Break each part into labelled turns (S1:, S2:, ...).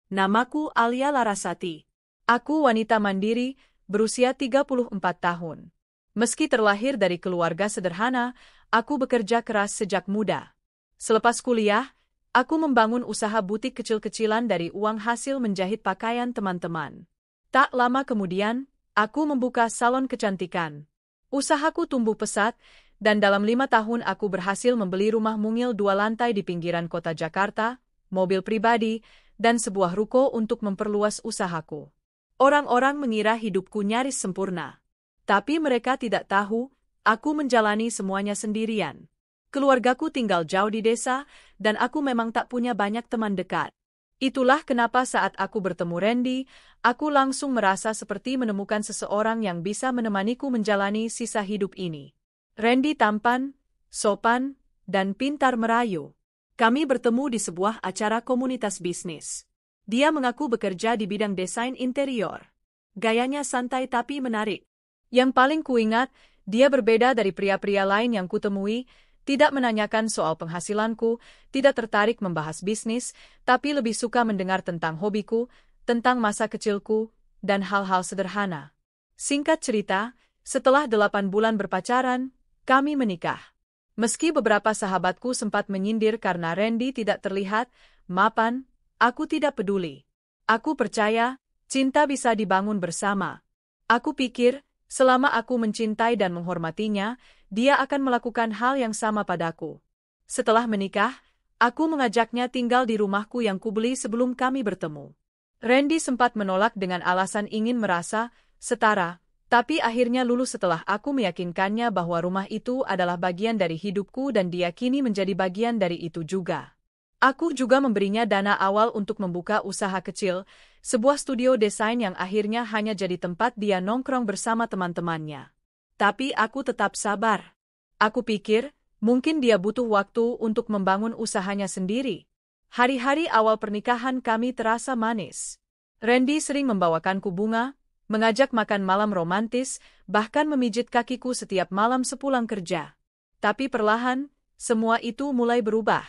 S1: Namaku Alia Larasati. Aku wanita mandiri, berusia 34 tahun. Meski terlahir dari keluarga sederhana, aku bekerja keras sejak muda. Selepas kuliah, aku membangun usaha butik kecil-kecilan dari uang hasil menjahit pakaian teman-teman. Tak lama kemudian, aku membuka salon kecantikan. Usahaku tumbuh pesat, dan dalam 5 tahun aku berhasil membeli rumah mungil 2 lantai di pinggiran kota Jakarta, mobil pribadi, dan sebuah ruko untuk memperluas usahaku. Orang-orang mengira hidupku nyaris sempurna. Tapi mereka tidak tahu, aku menjalani semuanya sendirian. Keluargaku tinggal jauh di desa, dan aku memang tak punya banyak teman dekat. Itulah kenapa saat aku bertemu Randy, aku langsung merasa seperti menemukan seseorang yang bisa menemaniku menjalani sisa hidup ini. Randy tampan, sopan, dan pintar merayu. Kami bertemu di sebuah acara komunitas bisnis. Dia mengaku bekerja di bidang desain interior. Gayanya santai tapi menarik. Yang paling kuingat, dia berbeda dari pria-pria lain yang kutemui, tidak menanyakan soal penghasilanku, tidak tertarik membahas bisnis, tapi lebih suka mendengar tentang hobiku, tentang masa kecilku, dan hal-hal sederhana. Singkat cerita, setelah 8 bulan berpacaran, kami menikah. Meski beberapa sahabatku sempat menyindir karena Randy tidak terlihat mapan, aku tidak peduli. Aku percaya, cinta bisa dibangun bersama. Aku pikir, selama aku mencintai dan menghormatinya, dia akan melakukan hal yang sama padaku. Setelah menikah, aku mengajaknya tinggal di rumahku yang kubeli sebelum kami bertemu. Randy sempat menolak dengan alasan ingin merasa setara, tapi akhirnya lulus setelah aku meyakinkannya bahwa rumah itu adalah bagian dari hidupku dan dia kini menjadi bagian dari itu juga. Aku juga memberinya dana awal untuk membuka usaha kecil, sebuah studio desain yang akhirnya hanya jadi tempat dia nongkrong bersama teman-temannya. Tapi aku tetap sabar. Aku pikir, mungkin dia butuh waktu untuk membangun usahanya sendiri. Hari-hari awal pernikahan kami terasa manis. Randy sering membawakanku bunga, mengajak makan malam romantis, bahkan memijit kakiku setiap malam sepulang kerja. Tapi perlahan, semua itu mulai berubah.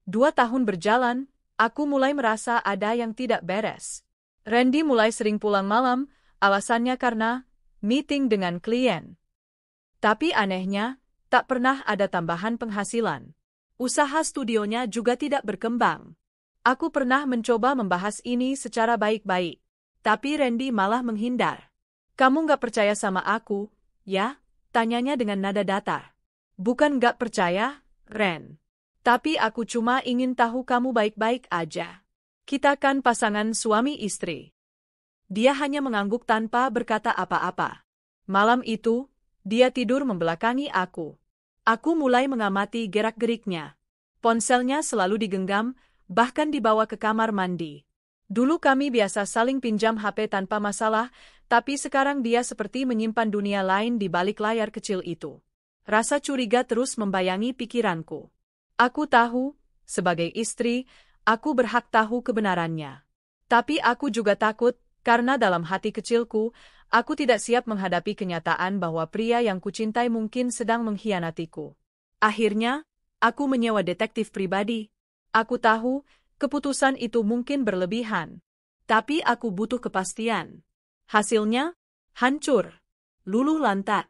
S1: 2 tahun berjalan, aku mulai merasa ada yang tidak beres. Randy mulai sering pulang malam, alasannya karena meeting dengan klien. Tapi anehnya, tak pernah ada tambahan penghasilan. Usaha studionya juga tidak berkembang. Aku pernah mencoba membahas ini secara baik-baik. Tapi Randy malah menghindar. Kamu gak percaya sama aku, ya? Tanyanya dengan nada datar. Bukan gak percaya, Ren. Tapi aku cuma ingin tahu kamu baik-baik aja. Kita kan pasangan suami istri. Dia hanya mengangguk tanpa berkata apa-apa. Malam itu, dia tidur membelakangi aku. Aku mulai mengamati gerak-geriknya. Ponselnya selalu digenggam, bahkan dibawa ke kamar mandi. Dulu kami biasa saling pinjam HP tanpa masalah, tapi sekarang dia seperti menyimpan dunia lain di balik layar kecil itu. Rasa curiga terus membayangi pikiranku. Aku tahu, sebagai istri, aku berhak tahu kebenarannya. Tapi aku juga takut, karena dalam hati kecilku, aku tidak siap menghadapi kenyataan bahwa pria yang kucintai mungkin sedang mengkhianatiku. Akhirnya, aku menyewa detektif pribadi. Aku tahu, keputusan itu mungkin berlebihan. Tapi aku butuh kepastian. Hasilnya, hancur. Luluh lantak.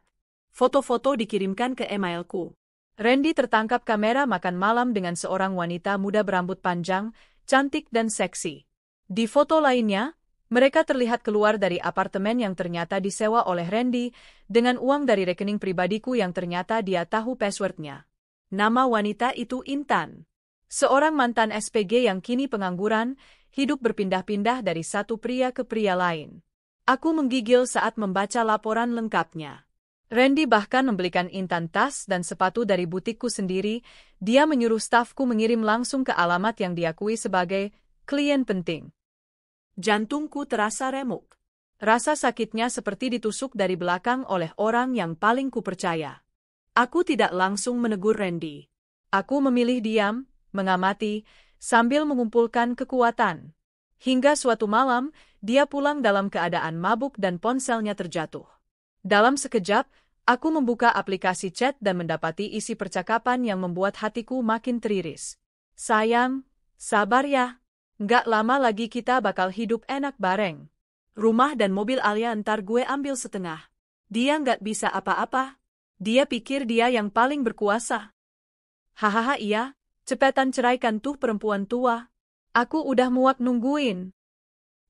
S1: Foto-foto dikirimkan ke emailku. Randy tertangkap kamera makan malam dengan seorang wanita muda berambut panjang, cantik dan seksi. Di foto lainnya, mereka terlihat keluar dari apartemen yang ternyata disewa oleh Randy, dengan uang dari rekening pribadiku yang ternyata dia tahu passwordnya. Nama wanita itu Intan. Seorang mantan SPG yang kini pengangguran, hidup berpindah-pindah dari satu pria ke pria lain. Aku menggigil saat membaca laporan lengkapnya. Randy bahkan membelikan Intan tas dan sepatu dari butikku sendiri, dia menyuruh stafku mengirim langsung ke alamat yang diakui sebagai klien penting. Jantungku terasa remuk. Rasa sakitnya seperti ditusuk dari belakang oleh orang yang paling kupercaya. Aku tidak langsung menegur Randy. Aku memilih diam, mengamati, sambil mengumpulkan kekuatan. Hingga suatu malam, dia pulang dalam keadaan mabuk dan ponselnya terjatuh. Dalam sekejap, aku membuka aplikasi chat dan mendapati isi percakapan yang membuat hatiku makin teriris. Sayang, sabar ya. Nggak lama lagi kita bakal hidup enak bareng. Rumah dan mobil Alia ntar gue ambil setengah. Dia nggak bisa apa-apa. Dia pikir dia yang paling berkuasa. Hahaha iya, cepetan ceraikan tuh perempuan tua. Aku udah muak nungguin.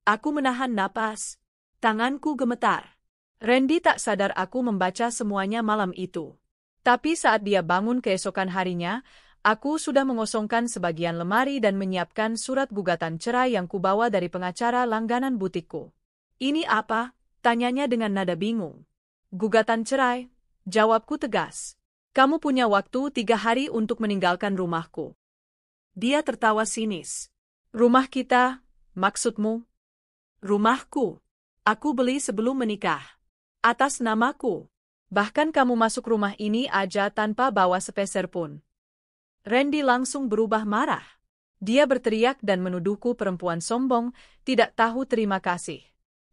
S1: Aku menahan napas. Tanganku gemetar. Randy tak sadar aku membaca semuanya malam itu. Tapi saat dia bangun keesokan harinya, aku sudah mengosongkan sebagian lemari dan menyiapkan surat gugatan cerai yang kubawa dari pengacara langganan butikku. Ini apa? Tanyanya dengan nada bingung. Gugatan cerai, jawabku tegas. Kamu punya waktu 3 hari untuk meninggalkan rumahku. Dia tertawa sinis. Rumah kita, maksudmu? Rumahku. Aku beli sebelum menikah. Atas namaku. Bahkan kamu masuk rumah ini aja tanpa bawa sepeser pun. Randy langsung berubah marah. Dia berteriak dan menuduhku perempuan sombong, tidak tahu terima kasih.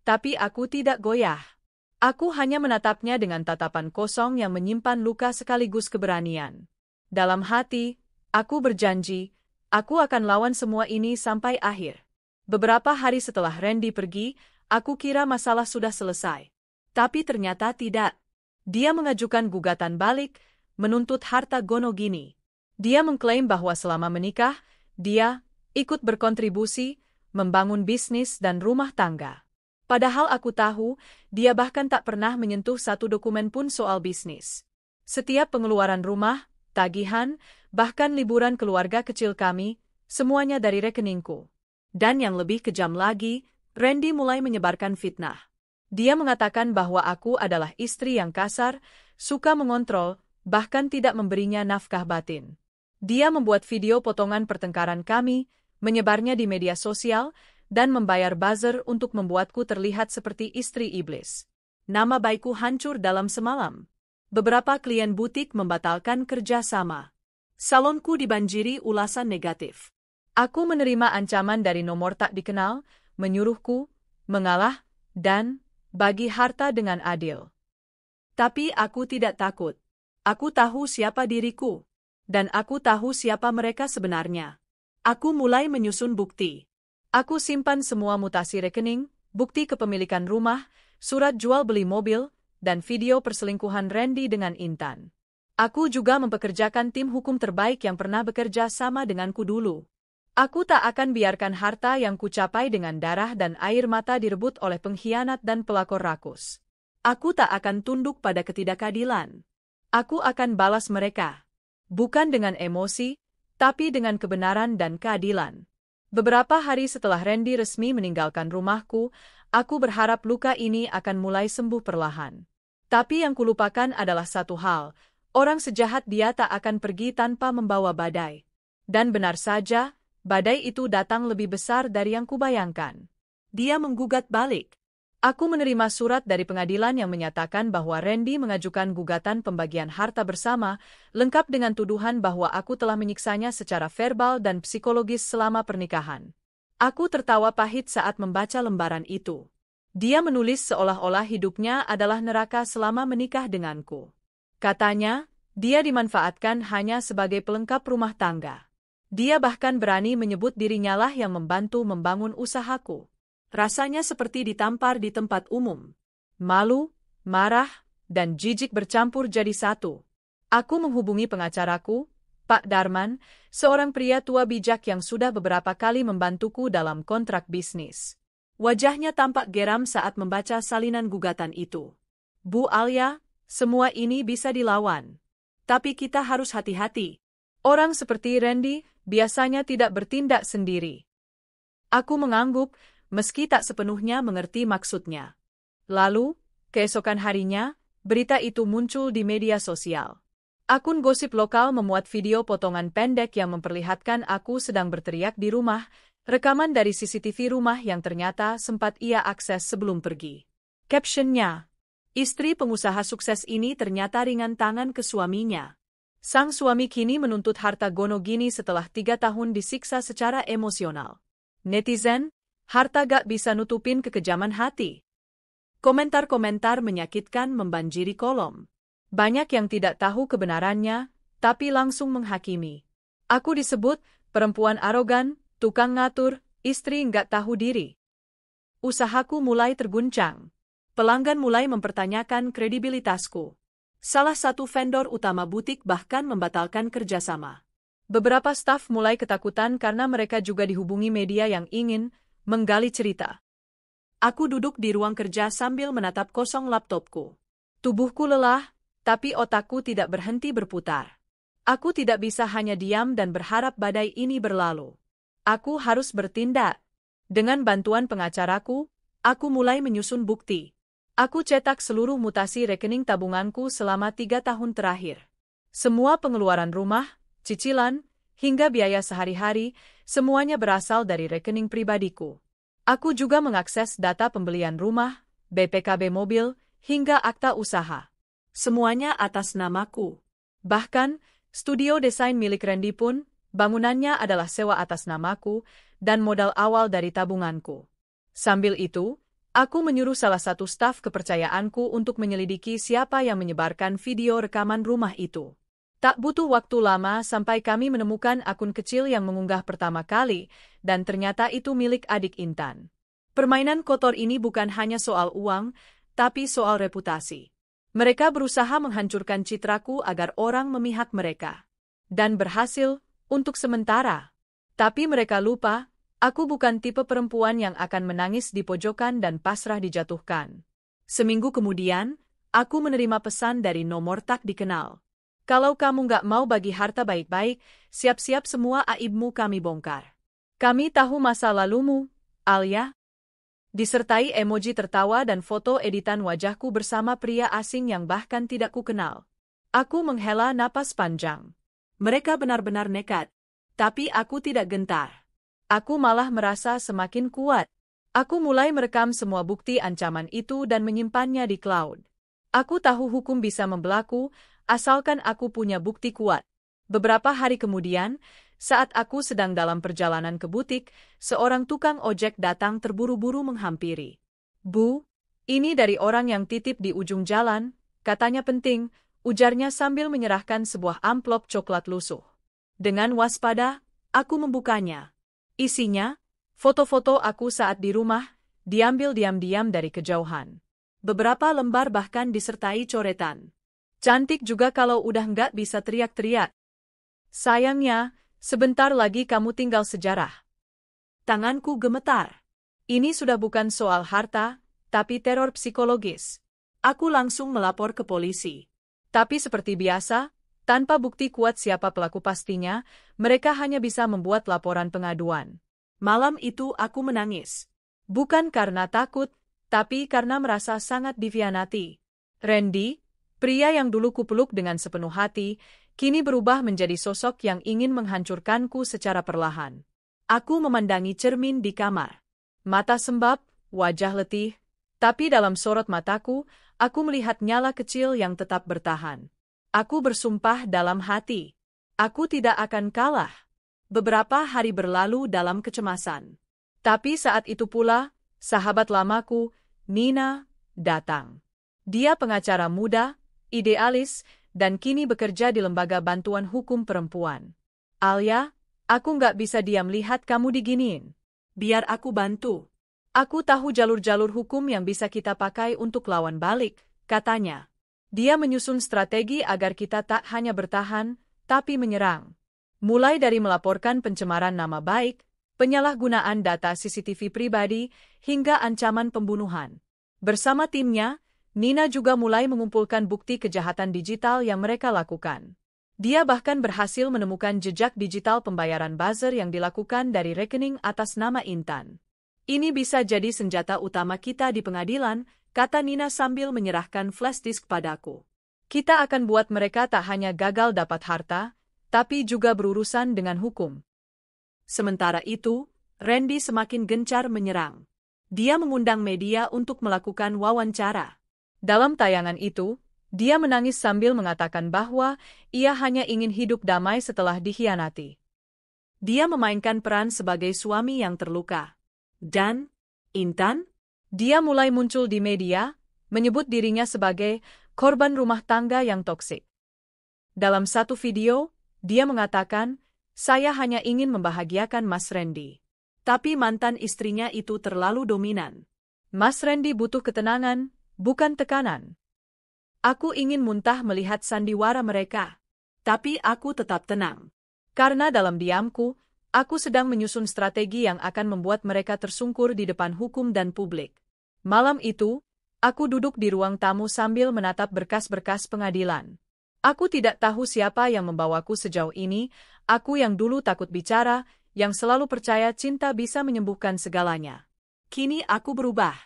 S1: Tapi aku tidak goyah. Aku hanya menatapnya dengan tatapan kosong yang menyimpan luka sekaligus keberanian. Dalam hati, aku berjanji, aku akan lawan semua ini sampai akhir. Beberapa hari setelah Randy pergi, aku kira masalah sudah selesai. Tapi ternyata tidak. Dia mengajukan gugatan balik, menuntut harta Gonogini. Dia mengklaim bahwa selama menikah, dia ikut berkontribusi, membangun bisnis dan rumah tangga. Padahal aku tahu, dia bahkan tak pernah menyentuh satu dokumen pun soal bisnis. Setiap pengeluaran rumah, tagihan, bahkan liburan keluarga kecil kami, semuanya dari rekeningku. Dan yang lebih kejam lagi, Randy mulai menyebarkan fitnah. Dia mengatakan bahwa aku adalah istri yang kasar, suka mengontrol, bahkan tidak memberinya nafkah batin. Dia membuat video potongan pertengkaran kami, menyebarnya di media sosial, dan membayar buzzer untuk membuatku terlihat seperti istri iblis. Nama baikku hancur dalam semalam. Beberapa klien butik membatalkan kerja sama. Salonku dibanjiri ulasan negatif. Aku menerima ancaman dari nomor tak dikenal, menyuruhku mengalah, dan bagi harta dengan adil. Tapi aku tidak takut. Aku tahu siapa diriku. Dan aku tahu siapa mereka sebenarnya. Aku mulai menyusun bukti. Aku simpan semua mutasi rekening, bukti kepemilikan rumah, surat jual beli mobil, dan video perselingkuhan Randy dengan Intan. Aku juga mempekerjakan tim hukum terbaik yang pernah bekerja sama denganku dulu. Aku tak akan biarkan harta yang kucapai dengan darah dan air mata direbut oleh pengkhianat dan pelakor rakus. Aku tak akan tunduk pada ketidakadilan. Aku akan balas mereka. Bukan dengan emosi, tapi dengan kebenaran dan keadilan. Beberapa hari setelah Randy resmi meninggalkan rumahku, aku berharap luka ini akan mulai sembuh perlahan. Tapi yang kulupakan adalah satu hal, orang sejahat dia tak akan pergi tanpa membawa badai. Dan benar saja, badai itu datang lebih besar dari yang kubayangkan. Dia menggugat balik. Aku menerima surat dari pengadilan yang menyatakan bahwa Randy mengajukan gugatan pembagian harta bersama, lengkap dengan tuduhan bahwa aku telah menyiksanya secara verbal dan psikologis selama pernikahan. Aku tertawa pahit saat membaca lembaran itu. Dia menulis seolah-olah hidupnya adalah neraka selama menikah denganku. Katanya, dia dimanfaatkan hanya sebagai pelengkap rumah tangga. Dia bahkan berani menyebut dirinya lah yang membantu membangun usahaku. Rasanya seperti ditampar di tempat umum. Malu, marah, dan jijik bercampur jadi satu. Aku menghubungi pengacaraku, Pak Darman, seorang pria tua bijak yang sudah beberapa kali membantuku dalam kontrak bisnis. Wajahnya tampak geram saat membaca salinan gugatan itu. Bu Alia, semua ini bisa dilawan. Tapi kita harus hati-hati. Orang seperti Randy biasanya tidak bertindak sendiri. Aku mengangguk, meski tak sepenuhnya mengerti maksudnya. Lalu, keesokan harinya, berita itu muncul di media sosial. Akun gosip lokal memuat video potongan pendek yang memperlihatkan aku sedang berteriak di rumah, rekaman dari CCTV rumah yang ternyata sempat ia akses sebelum pergi. Captionnya, istri pengusaha sukses ini ternyata ringan tangan ke suaminya. Sang suami kini menuntut harta Gonogini setelah 3 tahun disiksa secara emosional. Netizen, harta gak bisa nutupin kekejaman hati. Komentar-komentar menyakitkan membanjiri kolom. Banyak yang tidak tahu kebenarannya, tapi langsung menghakimi. Aku disebut perempuan arogan, tukang ngatur, Istri nggak tahu diri. Usahaku mulai terguncang. Pelanggan mulai mempertanyakan kredibilitasku. Salah satu vendor utama butik bahkan membatalkan kerjasama. Beberapa staf mulai ketakutan karena mereka juga dihubungi media yang ingin menggali cerita. Aku duduk di ruang kerja sambil menatap kosong laptopku. Tubuhku lelah, tapi otakku tidak berhenti berputar. Aku tidak bisa hanya diam dan berharap badai ini berlalu. Aku harus bertindak. Dengan bantuan pengacaraku, aku mulai menyusun bukti. Aku cetak seluruh mutasi rekening tabunganku selama 3 tahun terakhir. Semua pengeluaran rumah, cicilan, hingga biaya sehari-hari, semuanya berasal dari rekening pribadiku. Aku juga mengakses data pembelian rumah, BPKB mobil, hingga akta usaha. Semuanya atas namaku. Bahkan, studio desain milik Randy pun, bangunannya adalah sewa atas namaku, dan modal awal dari tabunganku. Sambil itu, aku menyuruh salah satu staf kepercayaanku untuk menyelidiki siapa yang menyebarkan video rekaman rumah itu. Tak butuh waktu lama sampai kami menemukan akun kecil yang mengunggah pertama kali, dan ternyata itu milik adik Intan. Permainan kotor ini bukan hanya soal uang, tapi soal reputasi. Mereka berusaha menghancurkan citraku agar orang memihak mereka. Dan berhasil, untuk sementara. Tapi mereka lupa, aku bukan tipe perempuan yang akan menangis di pojokan dan pasrah dijatuhkan. Seminggu kemudian, aku menerima pesan dari nomor tak dikenal. Kalau kamu nggak mau bagi harta baik-baik, siap-siap semua aibmu kami bongkar. Kami tahu masa lalumu, Alia. Disertai emoji tertawa dan foto editan wajahku bersama pria asing yang bahkan tidak kukenal. Aku menghela napas panjang. Mereka benar-benar nekat. Tapi aku tidak gentar. Aku malah merasa semakin kuat. Aku mulai merekam semua bukti ancaman itu dan menyimpannya di cloud. Aku tahu hukum bisa membelaku, asalkan aku punya bukti kuat. Beberapa hari kemudian, saat aku sedang dalam perjalanan ke butik, seorang tukang ojek datang terburu-buru menghampiri. Bu, ini dari orang yang titip di ujung jalan, katanya penting, ujarnya sambil menyerahkan sebuah amplop coklat lusuh. Dengan waspada, aku membukanya. Isinya, foto-foto aku saat di rumah, diambil diam-diam dari kejauhan. Beberapa lembar bahkan disertai coretan. Cantik juga kalau udah nggak bisa teriak-teriak. Sayangnya, sebentar lagi kamu tinggal sejarah. Tanganku gemetar. Ini sudah bukan soal harta, tapi teror psikologis. Aku langsung melapor ke polisi. Tapi seperti biasa, tanpa bukti kuat siapa pelaku pastinya, mereka hanya bisa membuat laporan pengaduan. Malam itu aku menangis. Bukan karena takut, tapi karena merasa sangat dikhianati. Randy, pria yang dulu kupeluk dengan sepenuh hati, kini berubah menjadi sosok yang ingin menghancurkanku secara perlahan. Aku memandangi cermin di kamar. Mata sembab, wajah letih, tapi dalam sorot mataku, aku melihat nyala kecil yang tetap bertahan. Aku bersumpah dalam hati. Aku tidak akan kalah. Beberapa hari berlalu dalam kecemasan. Tapi saat itu pula, sahabat lamaku, Nina, datang. Dia pengacara muda, idealis, dan kini bekerja di lembaga bantuan hukum perempuan. Alia, aku nggak bisa diam lihat kamu diginiin. Biar aku bantu. Aku tahu jalur-jalur hukum yang bisa kita pakai untuk lawan balik, katanya. Dia menyusun strategi agar kita tak hanya bertahan, tapi menyerang. Mulai dari melaporkan pencemaran nama baik, penyalahgunaan data CCTV pribadi, hingga ancaman pembunuhan. Bersama timnya, Nina juga mulai mengumpulkan bukti kejahatan digital yang mereka lakukan. Dia bahkan berhasil menemukan jejak digital pembayaran buzzer yang dilakukan dari rekening atas nama Intan. Ini bisa jadi senjata utama kita di pengadilan, kata Nina sambil menyerahkan flash disk padaku. Kita akan buat mereka tak hanya gagal dapat harta, tapi juga berurusan dengan hukum. Sementara itu, Randy semakin gencar menyerang. Dia mengundang media untuk melakukan wawancara. Dalam tayangan itu, dia menangis sambil mengatakan bahwa ia hanya ingin hidup damai setelah dikhianati. Dia memainkan peran sebagai suami yang terluka. Dan, Intan? Dia mulai muncul di media, menyebut dirinya sebagai korban rumah tangga yang toksik. Dalam satu video, dia mengatakan, "Saya hanya ingin membahagiakan Mas Randy.
S2: Tapi mantan istrinya itu terlalu dominan.
S1: Mas Randy butuh ketenangan, bukan tekanan.
S2: Aku ingin muntah melihat sandiwara mereka. Tapi aku tetap tenang.
S1: Karena dalam diamku, aku sedang menyusun strategi yang akan membuat mereka tersungkur di depan hukum dan publik. Malam itu, aku duduk di ruang tamu sambil menatap berkas-berkas pengadilan. Aku tidak tahu siapa yang membawaku sejauh ini, aku yang dulu takut bicara, yang selalu percaya cinta bisa menyembuhkan segalanya.
S2: Kini aku berubah.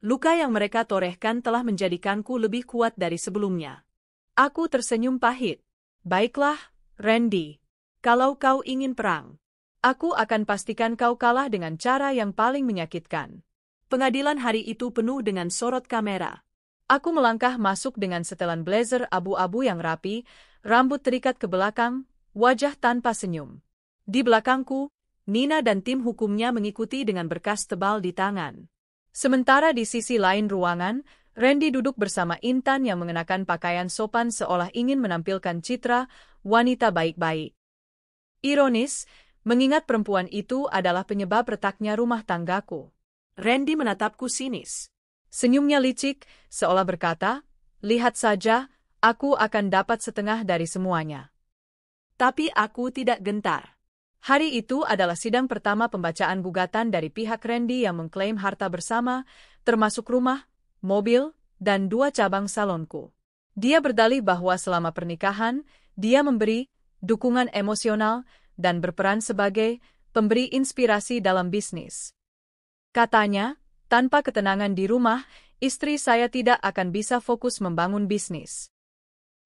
S2: Luka yang mereka torehkan telah menjadikanku lebih kuat dari sebelumnya.
S1: Aku tersenyum pahit. Baiklah, Randy. Kalau kau ingin perang, aku akan pastikan kau kalah dengan cara yang paling menyakitkan.
S2: Pengadilan hari itu penuh dengan sorot kamera.
S1: Aku melangkah masuk dengan setelan blazer abu-abu yang rapi, rambut terikat ke belakang, wajah tanpa senyum. Di belakangku, Nina dan tim hukumnya mengikuti dengan berkas tebal di tangan. Sementara di sisi lain ruangan, Randy duduk bersama Intan yang mengenakan pakaian sopan seolah ingin menampilkan citra wanita baik-baik. Ironis, mengingat perempuan itu adalah penyebab retaknya rumah tanggaku.
S2: Randy menatapku sinis.
S1: Senyumnya licik, seolah berkata, lihat saja, aku akan dapat setengah dari semuanya.
S2: Tapi aku tidak gentar.
S1: Hari itu adalah sidang pertama pembacaan gugatan dari pihak Randy yang mengklaim harta bersama, termasuk rumah, mobil, dan 2 cabang salonku. Dia berdalih bahwa selama pernikahan, dia memberi dukungan emosional dan berperan sebagai pemberi inspirasi dalam bisnis. Katanya, tanpa ketenangan di rumah, istri saya tidak akan bisa fokus membangun bisnis.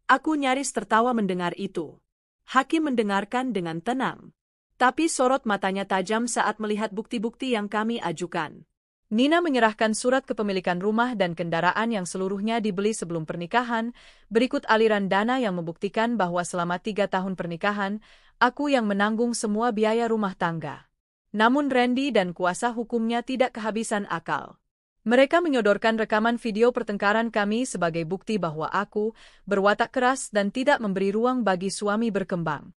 S2: Aku nyaris tertawa mendengar itu. Hakim mendengarkan dengan tenang. Tapi sorot matanya tajam saat melihat bukti-bukti yang kami ajukan.
S1: Nina menyerahkan surat kepemilikan rumah dan kendaraan yang seluruhnya dibeli sebelum pernikahan, berikut aliran dana yang membuktikan bahwa selama 3 tahun pernikahan, aku yang menanggung semua biaya rumah tangga. Namun Randy dan kuasa hukumnya tidak kehabisan akal. Mereka menyodorkan rekaman video pertengkaran kami sebagai bukti bahwa aku berwatak keras dan tidak memberi ruang bagi suami berkembang.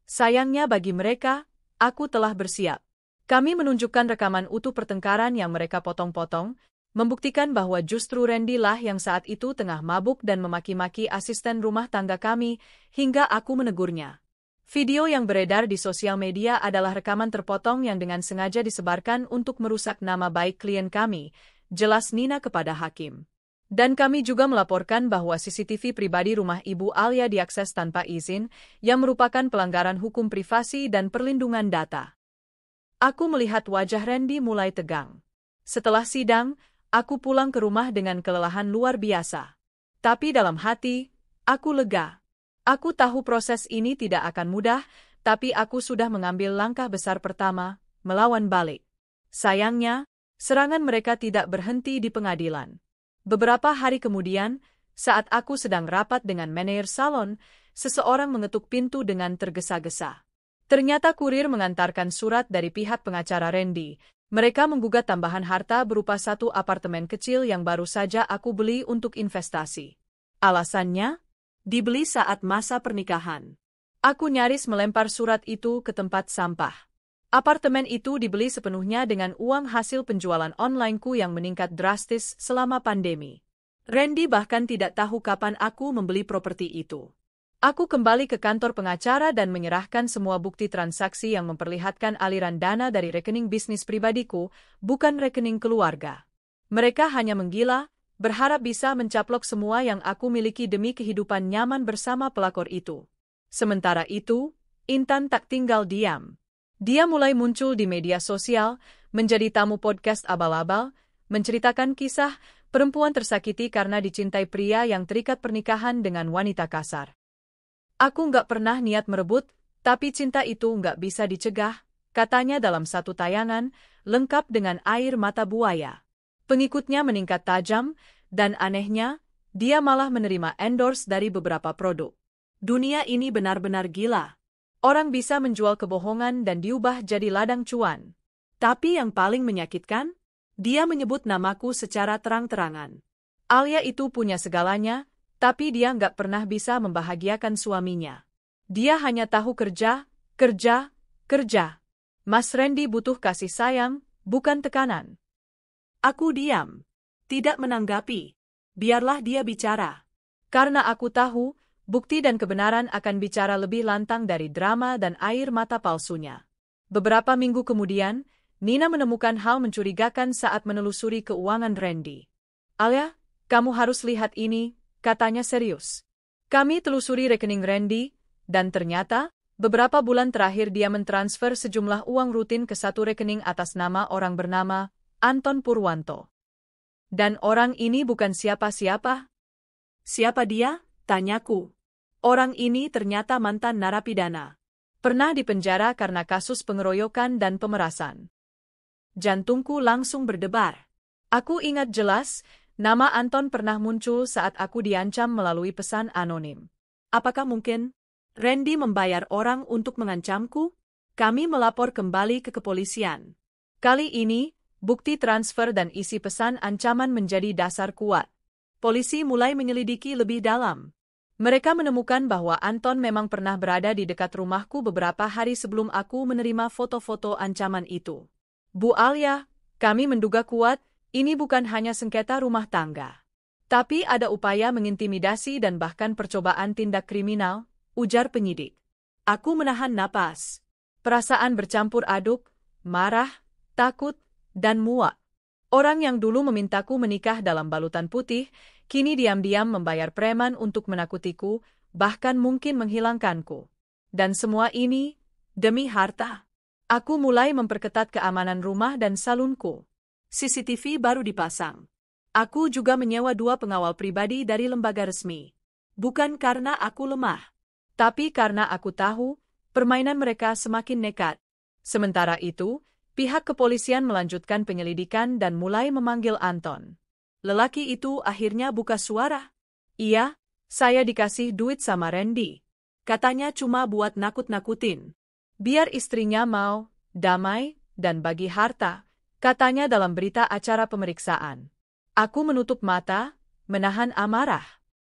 S1: Sayangnya bagi mereka, aku telah bersiap. Kami menunjukkan rekaman utuh pertengkaran yang mereka potong-potong, membuktikan bahwa justru Randy lah yang saat itu tengah mabuk dan memaki-maki asisten rumah tangga kami, hingga aku menegurnya. Video yang beredar di sosial media adalah rekaman terpotong yang dengan sengaja disebarkan untuk merusak nama baik klien kami, jelas Nina kepada hakim. Dan kami juga melaporkan bahwa CCTV pribadi rumah Ibu Alia diakses tanpa izin, yang merupakan pelanggaran hukum privasi dan perlindungan data. Aku melihat wajah Randy mulai tegang. Setelah sidang, aku pulang ke rumah dengan kelelahan luar biasa. Tapi dalam hati, aku lega. Aku tahu proses ini tidak akan mudah, tapi aku sudah mengambil langkah besar pertama, melawan balik. Sayangnya, serangan mereka tidak berhenti di pengadilan. Beberapa hari kemudian, saat aku sedang rapat dengan manajer salon, seseorang mengetuk pintu dengan tergesa-gesa. Ternyata kurir mengantarkan surat dari pihak pengacara Randy. Mereka menggugat tambahan harta berupa 1 apartemen kecil yang baru saja aku beli untuk investasi. Alasannya?
S2: Dibeli saat masa pernikahan.
S1: Aku nyaris melempar surat itu ke tempat sampah. Apartemen itu dibeli sepenuhnya dengan uang hasil penjualan onlineku yang meningkat drastis selama pandemi.
S2: Randy bahkan tidak tahu kapan aku membeli properti itu.
S1: Aku kembali ke kantor pengacara dan menyerahkan semua bukti transaksi yang memperlihatkan aliran dana dari rekening bisnis pribadiku, bukan rekening keluarga. Mereka hanya menggila, berharap bisa mencaplok semua yang aku miliki demi kehidupan nyaman bersama pelakor itu. Sementara itu, Intan tak tinggal diam. Dia mulai muncul di media sosial, menjadi tamu podcast abal-abal, menceritakan kisah perempuan tersakiti karena dicintai pria yang terikat pernikahan dengan wanita kasar. Aku nggak pernah niat merebut, tapi cinta itu nggak bisa dicegah, katanya dalam satu tayangan, lengkap dengan air mata buaya. Pengikutnya meningkat tajam, dan anehnya, dia malah menerima endorse dari beberapa produk.
S2: Dunia ini benar-benar gila.
S1: Orang bisa menjual kebohongan dan diubah jadi ladang cuan.
S2: Tapi yang paling menyakitkan, dia menyebut namaku secara terang-terangan.
S1: Alia itu punya segalanya, tapi dia nggak pernah bisa membahagiakan suaminya. Dia hanya tahu kerja, kerja, kerja. Mas Randy butuh kasih sayang, bukan tekanan.
S2: Aku diam. Tidak menanggapi. Biarlah dia bicara.
S1: Karena aku tahu, bukti dan kebenaran akan bicara lebih lantang dari drama dan air mata palsunya. Beberapa minggu kemudian, Nina menemukan hal mencurigakan saat menelusuri keuangan Randy. Alia, kamu harus lihat ini, katanya serius. Kami telusuri rekening Randy, dan ternyata, beberapa bulan terakhir dia mentransfer sejumlah uang rutin ke satu rekening atas nama orang bernama Anton Purwanto. Dan orang ini bukan siapa-siapa.
S2: Siapa dia? Tanyaku. Orang ini ternyata mantan narapidana.
S1: Pernah dipenjara karena kasus pengeroyokan dan pemerasan. Jantungku langsung berdebar. Aku ingat jelas, nama Anton pernah muncul saat aku diancam melalui pesan anonim.
S2: Apakah mungkin Randy membayar orang untuk mengancamku? Kami melapor kembali ke kepolisian.
S1: Kali ini, bukti transfer dan isi pesan ancaman menjadi dasar kuat. Polisi mulai menyelidiki lebih dalam. Mereka menemukan bahwa Anton memang pernah berada di dekat rumahku beberapa hari sebelum aku menerima foto-foto ancaman itu. Bu Alia, kami menduga kuat, ini bukan hanya sengketa rumah tangga. Tapi ada upaya mengintimidasi dan bahkan percobaan tindak kriminal, ujar penyidik.
S2: Aku menahan napas.
S1: Perasaan bercampur aduk, marah, takut, dan muak. Orang yang dulu memintaku menikah dalam balutan putih, kini diam-diam membayar preman untuk menakutiku, bahkan mungkin menghilangkanku. Dan semua ini, demi harta. Aku mulai memperketat keamanan rumah dan salunku.
S2: CCTV baru dipasang. Aku juga menyewa 2 pengawal pribadi dari lembaga resmi. Bukan karena aku lemah.
S1: Tapi karena aku tahu, permainan mereka semakin nekat. Sementara itu, pihak kepolisian melanjutkan penyelidikan dan mulai memanggil Anton. Lelaki itu akhirnya buka suara. Iya, saya dikasih duit sama Randy.
S2: Katanya cuma buat nakut-nakutin.
S1: Biar istrinya mau, damai, dan bagi harta, katanya dalam berita acara pemeriksaan. Aku menutup mata, menahan amarah.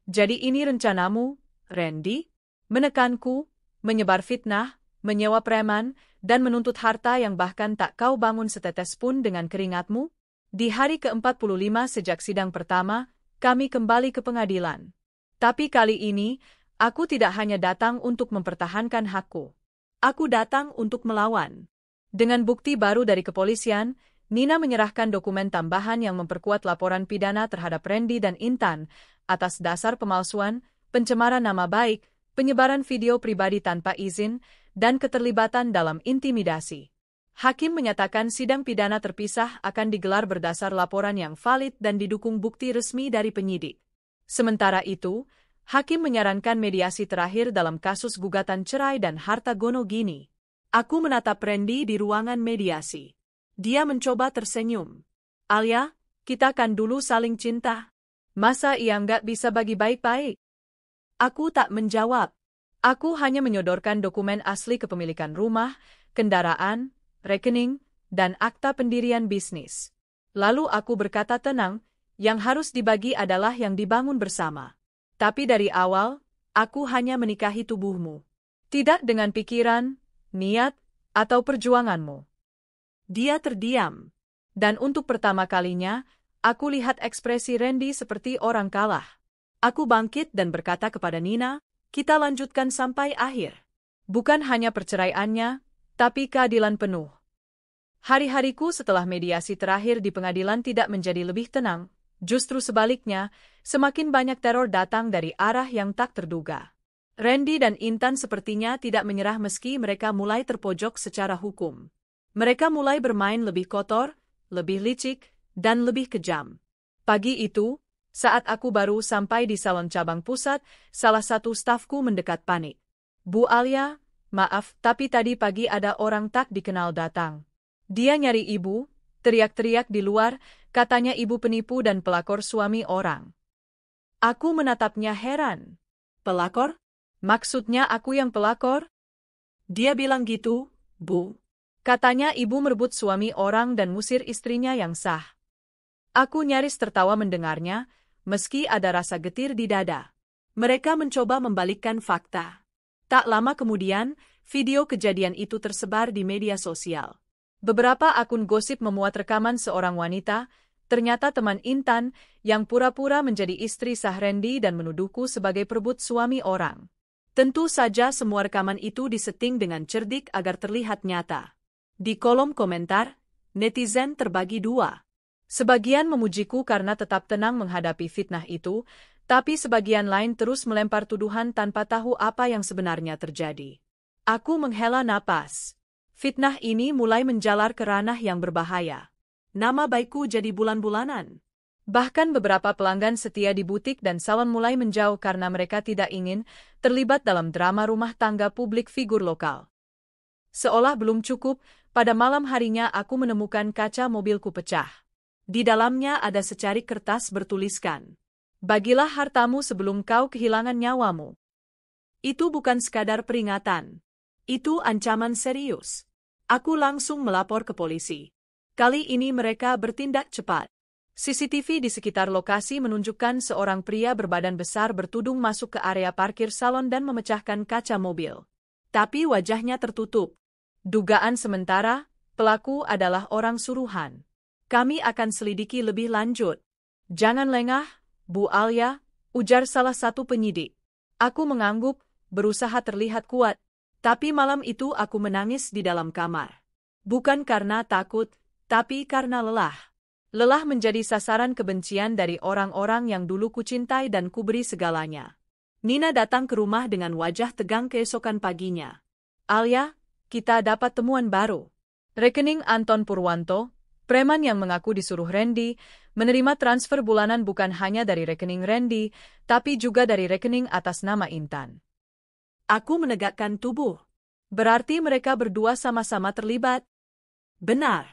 S1: Jadi ini rencanamu, Randy? Menekanku, menyebar fitnah, menyewa preman, dan menuntut harta yang bahkan tak kau bangun setetes pun dengan keringatmu? Di hari ke-45 sejak sidang pertama, kami kembali ke pengadilan. Tapi kali ini, aku tidak hanya datang untuk mempertahankan hakku.
S2: Aku datang untuk melawan.
S1: Dengan bukti baru dari kepolisian, Nina menyerahkan dokumen tambahan yang memperkuat laporan pidana terhadap Randy dan Intan atas dasar pemalsuan, pencemaran nama baik, penyebaran video pribadi tanpa izin, dan keterlibatan dalam intimidasi. Hakim menyatakan sidang pidana terpisah akan digelar berdasar laporan yang valid dan didukung bukti resmi dari penyidik. Sementara itu, Hakim menyarankan mediasi terakhir dalam kasus gugatan cerai dan harta gono Gini.
S2: Aku menatap Randy di ruangan mediasi. Dia mencoba tersenyum. Alia, kita kan dulu saling cinta.
S1: Masa ia nggak bisa bagi baik-baik?
S2: Aku tak menjawab.
S1: Aku hanya menyodorkan dokumen asli kepemilikan rumah, kendaraan, rekening, dan akta pendirian bisnis. Lalu aku berkata tenang, yang harus dibagi adalah yang dibangun bersama. Tapi dari awal, aku hanya menikahi tubuhmu. Tidak dengan pikiran, niat, atau perjuanganmu.
S2: Dia terdiam.
S1: Dan untuk pertama kalinya, aku lihat ekspresi Randy seperti orang kalah.
S2: Aku bangkit dan berkata kepada Nina, kita lanjutkan sampai akhir.
S1: Bukan hanya perceraiannya, tapi keadilan penuh. Hari-hariku setelah mediasi terakhir di pengadilan tidak menjadi lebih tenang. Justru sebaliknya, semakin banyak teror datang dari arah yang tak terduga. Randy dan Intan sepertinya tidak menyerah meski mereka mulai terpojok secara hukum. Mereka mulai bermain lebih kotor, lebih licik, dan lebih kejam. Pagi itu, saat aku baru sampai di salon cabang pusat, salah satu stafku mendekat panik. Bu Alia, maaf, tapi tadi pagi ada orang tak dikenal datang. Dia nyari ibu, teriak-teriak di luar, katanya ibu penipu dan pelakor suami orang. Aku menatapnya heran.
S2: Pelakor?
S1: Maksudnya aku yang pelakor?
S2: Dia bilang gitu, Bu.
S1: Katanya ibu merebut suami orang dan musir istrinya yang sah. Aku nyaris tertawa mendengarnya, meski ada rasa getir di dada.
S2: Mereka mencoba membalikkan fakta. Tak lama kemudian, Video kejadian itu tersebar di media sosial.
S1: Beberapa akun gosip memuat rekaman seorang wanita, ternyata teman Intan, yang pura-pura menjadi istri sah Randy dan menuduhku sebagai perebut suami orang.
S2: Tentu saja semua rekaman itu disetting dengan cerdik agar terlihat nyata. Di kolom komentar, netizen terbagi dua.
S1: Sebagian memujiku karena tetap tenang menghadapi fitnah itu, tapi sebagian lain terus melempar tuduhan tanpa tahu apa yang sebenarnya terjadi. Aku menghela napas. Fitnah ini mulai menjalar ke ranah yang berbahaya.
S2: Nama baikku jadi bulan-bulanan.
S1: Bahkan beberapa pelanggan setia di butik dan salon mulai menjauh karena mereka tidak ingin terlibat dalam drama rumah tangga publik figur lokal. Seolah belum cukup, pada malam harinya aku menemukan kaca mobilku pecah.
S2: Di dalamnya ada secarik kertas bertuliskan,
S1: "Bagilah hartamu sebelum kau kehilangan nyawamu."
S2: Itu bukan sekadar peringatan. Itu ancaman serius. Aku langsung melapor ke polisi. Kali ini mereka bertindak cepat.
S1: CCTV di sekitar lokasi menunjukkan seorang pria berbadan besar bertudung masuk ke area parkir salon dan memecahkan kaca mobil.
S2: Tapi wajahnya tertutup.
S1: Dugaan sementara, pelaku adalah orang suruhan.
S2: Kami akan selidiki lebih lanjut.
S1: Jangan lengah, Bu Alia, ujar salah satu penyidik. Aku mengangguk, berusaha terlihat kuat.
S2: Tapi malam itu aku menangis di dalam kamar. Bukan karena takut, tapi karena lelah.
S1: Lelah menjadi sasaran kebencian dari orang-orang yang dulu kucintai dan kuberi segalanya.
S2: Nina datang ke rumah dengan wajah tegang keesokan paginya.
S1: "Alia, kita dapat temuan baru." Rekening Anton Purwanto, preman yang mengaku disuruh Randy, menerima transfer bulanan bukan hanya dari rekening Randy, tapi juga dari rekening atas nama Intan.
S2: Aku menegakkan tubuh.
S1: Berarti mereka berdua sama-sama terlibat?
S2: Benar.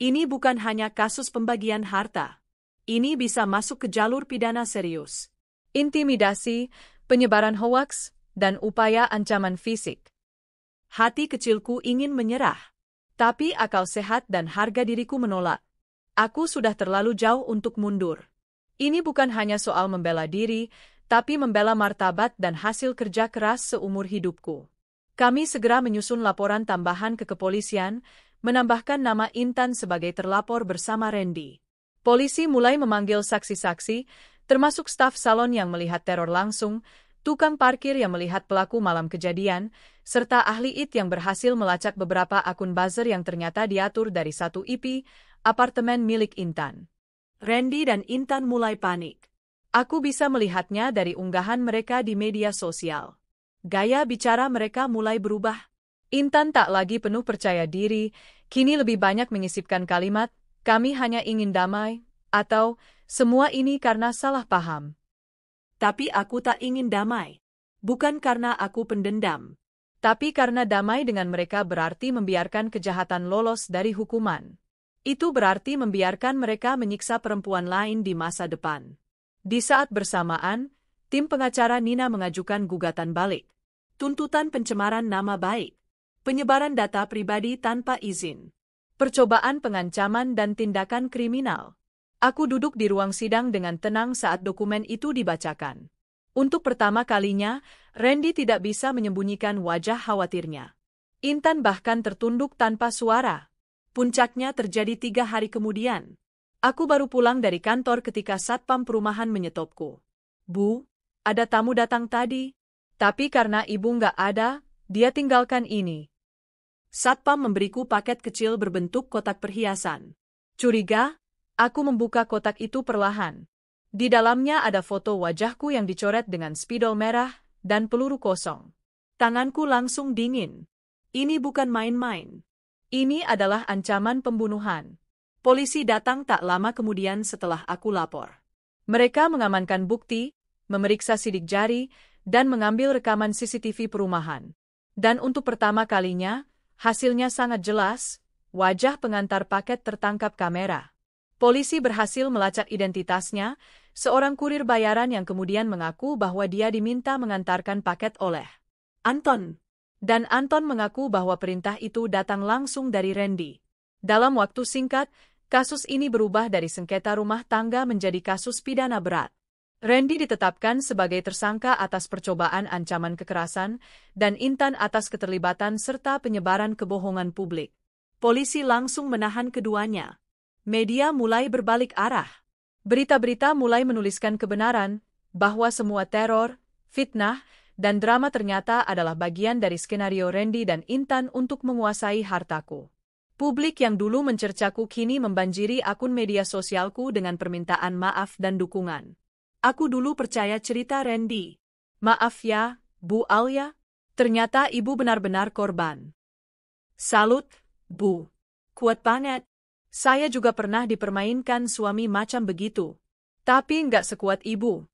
S2: Ini bukan hanya kasus pembagian harta. Ini bisa masuk ke jalur pidana serius.
S1: Intimidasi, penyebaran hoaks, dan upaya ancaman fisik.
S2: Hati kecilku ingin menyerah.
S1: Tapi akal sehat dan harga diriku menolak. Aku sudah terlalu jauh untuk mundur. Ini bukan hanya soal membela diri, tapi membela martabat dan hasil kerja keras seumur hidupku. Kami segera menyusun laporan tambahan ke kepolisian, menambahkan nama Intan sebagai terlapor bersama Randy. Polisi mulai memanggil saksi-saksi, termasuk staf salon yang melihat teror langsung, tukang parkir yang melihat pelaku malam kejadian, serta ahli IT yang berhasil melacak beberapa akun buzzer yang ternyata diatur dari satu IP, apartemen milik Intan.
S2: Randy dan Intan mulai panik.
S1: Aku bisa melihatnya dari unggahan mereka di media sosial. Gaya bicara mereka mulai berubah. Intan tak lagi penuh percaya diri, kini lebih banyak menyisipkan kalimat, "Kami hanya ingin damai," atau "Semua ini karena salah paham."
S2: Tapi aku tak ingin damai. Bukan karena aku pendendam.
S1: Tapi karena damai dengan mereka berarti membiarkan kejahatan lolos dari hukuman. Itu berarti membiarkan mereka menyiksa perempuan lain di masa depan. Di saat bersamaan, tim pengacara Nina mengajukan gugatan balik.
S2: Tuntutan pencemaran nama baik. Penyebaran data pribadi tanpa izin.
S1: Percobaan pengancaman dan tindakan kriminal. Aku duduk di ruang sidang dengan tenang saat dokumen itu dibacakan. Untuk pertama kalinya, Randy tidak bisa menyembunyikan wajah khawatirnya. Intan bahkan tertunduk tanpa suara.
S2: Puncaknya terjadi 3 hari kemudian.
S1: Aku baru pulang dari kantor ketika satpam perumahan menyetopku. "Bu, ada tamu datang tadi. Tapi karena ibu nggak ada, dia tinggalkan ini."
S2: Satpam memberiku paket kecil berbentuk kotak perhiasan.
S1: Curiga? Aku membuka kotak itu perlahan. Di dalamnya ada foto wajahku yang dicoret dengan spidol merah dan peluru kosong.
S2: Tanganku langsung dingin. Ini bukan main-main.
S1: Ini adalah ancaman pembunuhan.
S2: Polisi datang tak lama kemudian setelah aku lapor.
S1: Mereka mengamankan bukti, memeriksa sidik jari, dan mengambil rekaman CCTV perumahan. Dan untuk pertama kalinya, hasilnya sangat jelas, wajah pengantar paket tertangkap kamera. Polisi berhasil melacak identitasnya, seorang kurir bayaran yang kemudian mengaku bahwa dia diminta mengantarkan paket oleh
S2: Anton.
S1: Dan Anton mengaku bahwa perintah itu datang langsung dari Randy. Dalam waktu singkat, kasus ini berubah dari sengketa rumah tangga menjadi kasus pidana berat. Randy ditetapkan sebagai tersangka atas percobaan ancaman kekerasan dan Intan atas keterlibatan serta penyebaran kebohongan publik.
S2: Polisi langsung menahan keduanya. Media mulai berbalik arah.
S1: Berita-berita mulai menuliskan kebenaran bahwa semua teror, fitnah, dan drama ternyata adalah bagian dari skenario Randy dan Intan untuk menguasai hartaku. Publik yang dulu mencercaku kini membanjiri akun media sosialku dengan permintaan maaf dan dukungan.
S2: Aku dulu percaya cerita Randy.
S1: Maaf ya, Bu Alia. Ternyata ibu benar-benar korban.
S2: Salut, Bu. Kuat banget.
S1: Saya juga pernah dipermainkan suami macam begitu. Tapi nggak sekuat ibu.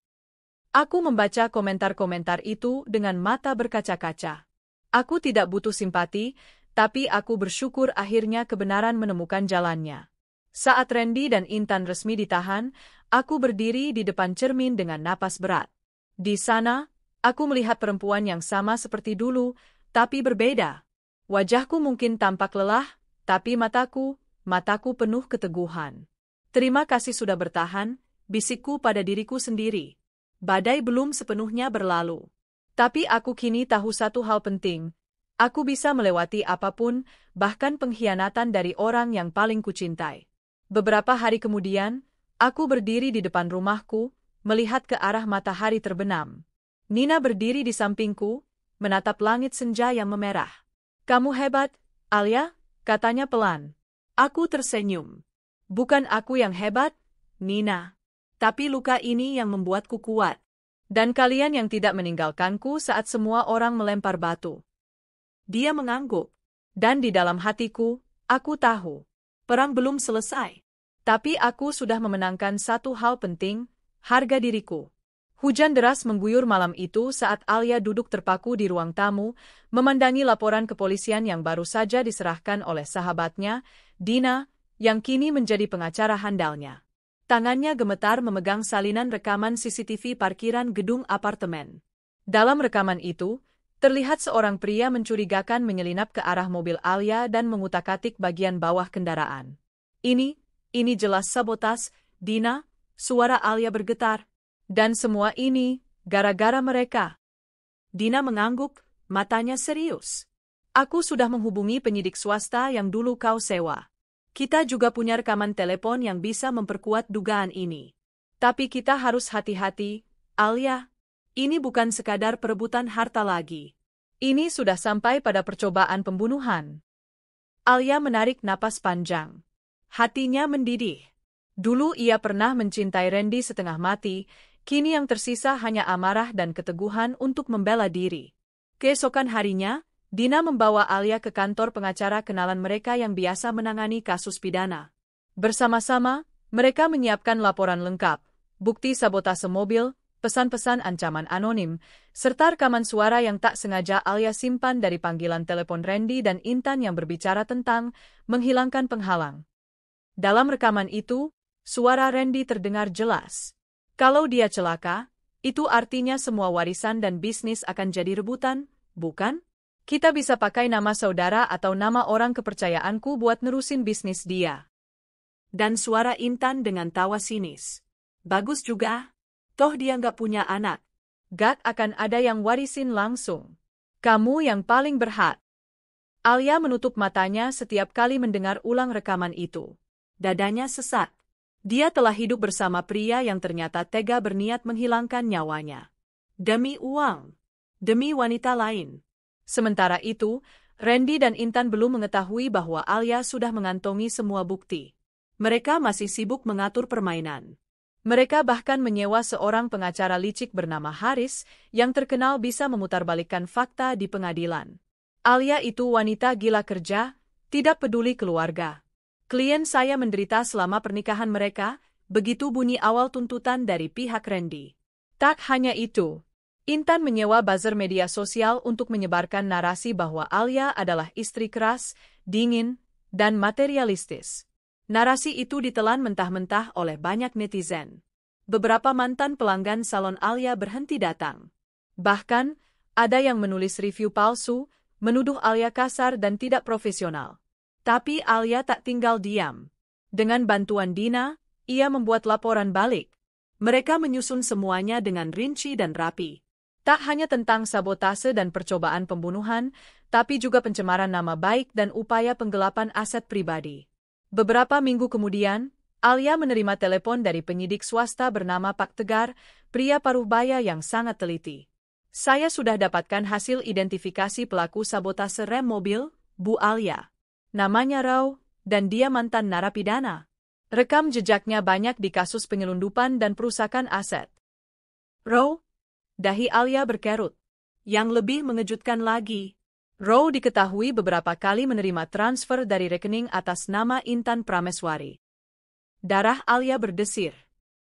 S1: Aku membaca komentar-komentar itu dengan mata berkaca-kaca. Aku tidak butuh simpati, tapi aku bersyukur akhirnya kebenaran menemukan jalannya. Saat Randy dan Intan resmi ditahan, aku berdiri di depan cermin dengan napas berat. Di sana, aku melihat perempuan yang sama seperti dulu, tapi berbeda. Wajahku mungkin tampak lelah, tapi mataku penuh keteguhan. Terima kasih sudah bertahan, bisikku pada diriku sendiri. Badai belum sepenuhnya berlalu. Tapi aku kini tahu satu hal penting. Aku bisa melewati apapun, bahkan pengkhianatan dari orang yang paling kucintai. Beberapa hari kemudian, aku berdiri di depan rumahku, melihat ke arah matahari terbenam. Nina berdiri di sampingku, menatap langit senja yang memerah. "Kamu hebat, Alia," katanya pelan. Aku tersenyum. "Bukan aku yang hebat, Nina. Tapi luka ini yang membuatku kuat. Dan kalian yang tidak meninggalkanku saat semua orang melempar batu."
S2: Dia mengangguk.
S1: Dan di dalam hatiku, aku tahu.
S2: Perang belum selesai.
S1: Tapi aku sudah memenangkan satu hal penting, harga diriku. Hujan deras mengguyur malam itu saat Alia duduk terpaku di ruang tamu, memandangi laporan kepolisian yang baru saja diserahkan oleh sahabatnya, Dina, yang kini menjadi pengacara handalnya. Tangannya gemetar memegang salinan rekaman CCTV parkiran gedung apartemen. Dalam rekaman itu, terlihat seorang pria mencurigakan menyelinap ke arah mobil Alia dan mengutak-atik bagian bawah kendaraan. Ini jelas sabotas, Dina, suara Alia bergetar. Dan semua ini, gara-gara mereka.
S2: Dina mengangguk, matanya serius.
S1: Aku sudah menghubungi penyidik swasta yang dulu kau sewa. Kita juga punya rekaman telepon yang bisa memperkuat dugaan ini. Tapi kita harus hati-hati, Alia. Ini bukan sekadar perebutan harta lagi. Ini sudah sampai pada percobaan pembunuhan. Alia menarik napas panjang. Hatinya mendidih. Dulu ia pernah mencintai Randy setengah mati, kini yang tersisa hanya amarah dan keteguhan untuk membela diri. Keesokan harinya, Dina membawa Alia ke kantor pengacara kenalan mereka yang biasa menangani kasus pidana. Bersama-sama, mereka menyiapkan laporan lengkap, bukti sabotase mobil, pesan-pesan ancaman anonim, serta rekaman suara yang tak sengaja Alia simpan dari panggilan telepon Randy dan Intan yang berbicara tentang menghilangkan penghalang. Dalam rekaman itu, suara Randy terdengar jelas. Kalau dia celaka, itu artinya semua warisan dan bisnis akan jadi rebutan, bukan? Kita bisa pakai nama saudara atau nama orang kepercayaanku buat nerusin bisnis dia.
S2: Dan suara Intan dengan tawa sinis. Bagus juga. Toh dia nggak punya anak.
S1: Gak akan ada yang warisin langsung. Kamu yang paling berhak. Alia menutup matanya setiap kali mendengar ulang rekaman itu.
S2: Dadanya sesak.
S1: Dia telah hidup bersama pria yang ternyata tega berniat menghilangkan nyawanya.
S2: Demi uang. Demi wanita lain.
S1: Sementara itu, Randy dan Intan belum mengetahui bahwa Alia sudah mengantongi semua bukti.
S2: Mereka masih sibuk mengatur permainan.
S1: Mereka bahkan menyewa seorang pengacara licik bernama Haris yang terkenal bisa memutarbalikkan fakta di pengadilan. Alia itu wanita gila kerja, tidak peduli keluarga. "Klien saya menderita selama pernikahan mereka," begitu bunyi awal tuntutan dari pihak Randy. Tak hanya itu, Intan menyewa buzzer media sosial untuk menyebarkan narasi bahwa Alia adalah istri keras, dingin, dan materialistis. Narasi itu ditelan mentah-mentah oleh banyak netizen. Beberapa mantan pelanggan salon Alia berhenti datang. Bahkan, ada yang menulis review palsu, menuduh Alia kasar dan tidak profesional. Tapi Alia tak tinggal diam. Dengan bantuan Dina, ia membuat laporan balik.
S2: Mereka menyusun semuanya dengan rinci dan rapi.
S1: Tak hanya tentang sabotase dan percobaan pembunuhan, tapi juga pencemaran nama baik dan upaya penggelapan aset pribadi. Beberapa minggu kemudian, Alia menerima telepon dari penyidik swasta bernama Pak Tegar, pria paruh-baya yang sangat teliti. Saya sudah dapatkan hasil identifikasi pelaku sabotase rem mobil, Bu Alia. Namanya Rao, dan dia mantan narapidana. Rekam jejaknya banyak di kasus penyelundupan dan perusakan aset.
S2: Rao?
S1: Dahi Alia berkerut.
S2: Yang lebih mengejutkan lagi,
S1: Rao diketahui beberapa kali menerima transfer dari rekening atas nama Intan Prameswari. Darah Alia berdesir.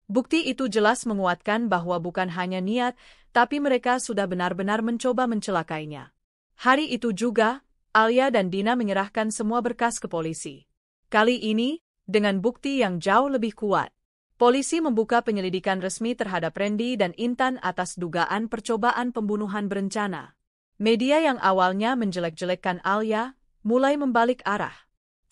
S1: Bukti itu jelas menguatkan bahwa bukan hanya niat, tapi mereka sudah benar-benar mencoba mencelakainya. Hari itu juga, Alia dan Dina menyerahkan semua berkas ke polisi. Kali ini, dengan bukti yang jauh lebih kuat, polisi membuka penyelidikan resmi terhadap Randy dan Intan atas dugaan percobaan pembunuhan berencana. Media yang awalnya menjelek-jelekkan Alia, mulai membalik arah.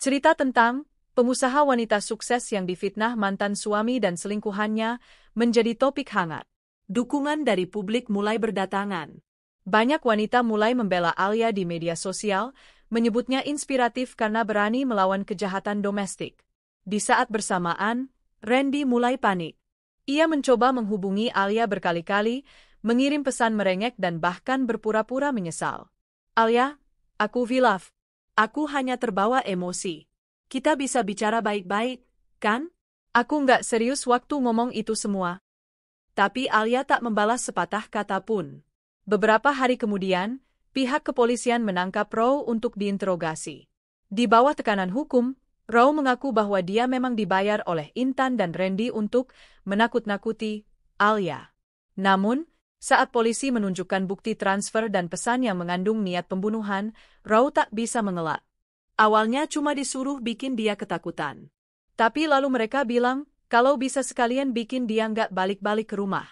S1: Cerita tentang pengusaha wanita sukses yang difitnah mantan suami dan selingkuhannya menjadi topik hangat.
S2: Dukungan dari publik mulai berdatangan.
S1: Banyak wanita mulai membela Alia di media sosial, menyebutnya inspiratif karena berani melawan kejahatan domestik. Di saat bersamaan, Randy mulai panik. Ia mencoba menghubungi Alia berkali-kali, mengirim pesan merengek dan bahkan berpura-pura menyesal. Alia, aku hilaf.
S2: Aku hanya terbawa emosi. Kita bisa bicara baik-baik, kan?
S1: Aku nggak serius waktu ngomong itu semua.
S2: Tapi Alia tak membalas sepatah kata pun.
S1: Beberapa hari kemudian, pihak kepolisian menangkap Rao untuk diinterogasi. Di bawah tekanan hukum, Rao mengaku bahwa dia memang dibayar oleh Intan dan Randy untuk menakut-nakuti Alia. Namun, saat polisi menunjukkan bukti transfer dan pesan yang mengandung niat pembunuhan, Rao tak bisa mengelak.
S2: Awalnya cuma disuruh bikin dia ketakutan.
S1: Tapi lalu mereka bilang, kalau bisa sekalian bikin dia nggak balik-balik ke rumah.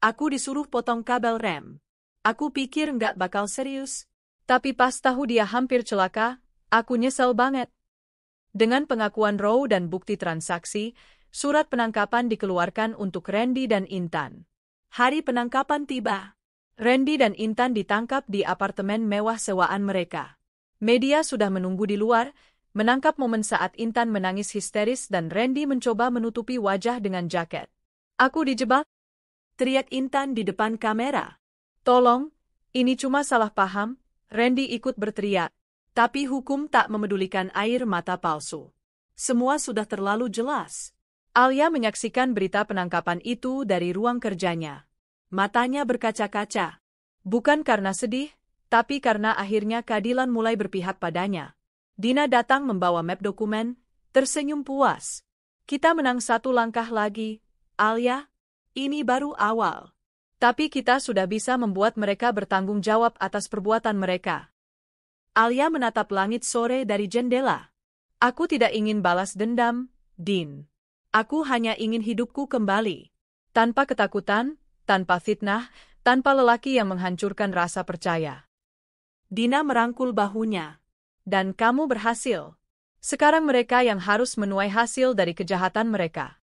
S2: Aku disuruh potong kabel rem. Aku pikir nggak bakal serius.
S1: Tapi pas tahu dia hampir celaka, aku nyesel banget. Dengan pengakuan Rao dan bukti transaksi, surat penangkapan dikeluarkan untuk Randy dan Intan.
S2: Hari penangkapan tiba.
S1: Randy dan Intan ditangkap di apartemen mewah sewaan mereka. Media sudah menunggu di luar, menangkap momen saat Intan menangis histeris dan Randy mencoba menutupi wajah dengan jaket. Aku dijebak,
S2: teriak Intan di depan kamera.
S1: Tolong, ini cuma salah paham, Randy ikut berteriak.
S2: Tapi hukum tak memedulikan air mata palsu. Semua sudah terlalu jelas.
S1: Alia menyaksikan berita penangkapan itu dari ruang kerjanya.
S2: Matanya berkaca-kaca.
S1: Bukan karena sedih, tapi karena akhirnya keadilan mulai berpihak padanya. Dina datang membawa map dokumen, tersenyum puas. Kita menang satu langkah lagi, Alia.
S2: Ini baru awal.
S1: Tapi kita sudah bisa membuat mereka bertanggung jawab atas perbuatan mereka.
S2: Alia menatap langit sore dari jendela.
S1: Aku tidak ingin balas dendam, Din. Aku hanya ingin hidupku kembali. Tanpa ketakutan, tanpa fitnah, tanpa lelaki yang menghancurkan rasa percaya.
S2: Dina merangkul bahunya.
S1: Dan kamu berhasil. Sekarang mereka yang harus menuai hasil dari kejahatan mereka.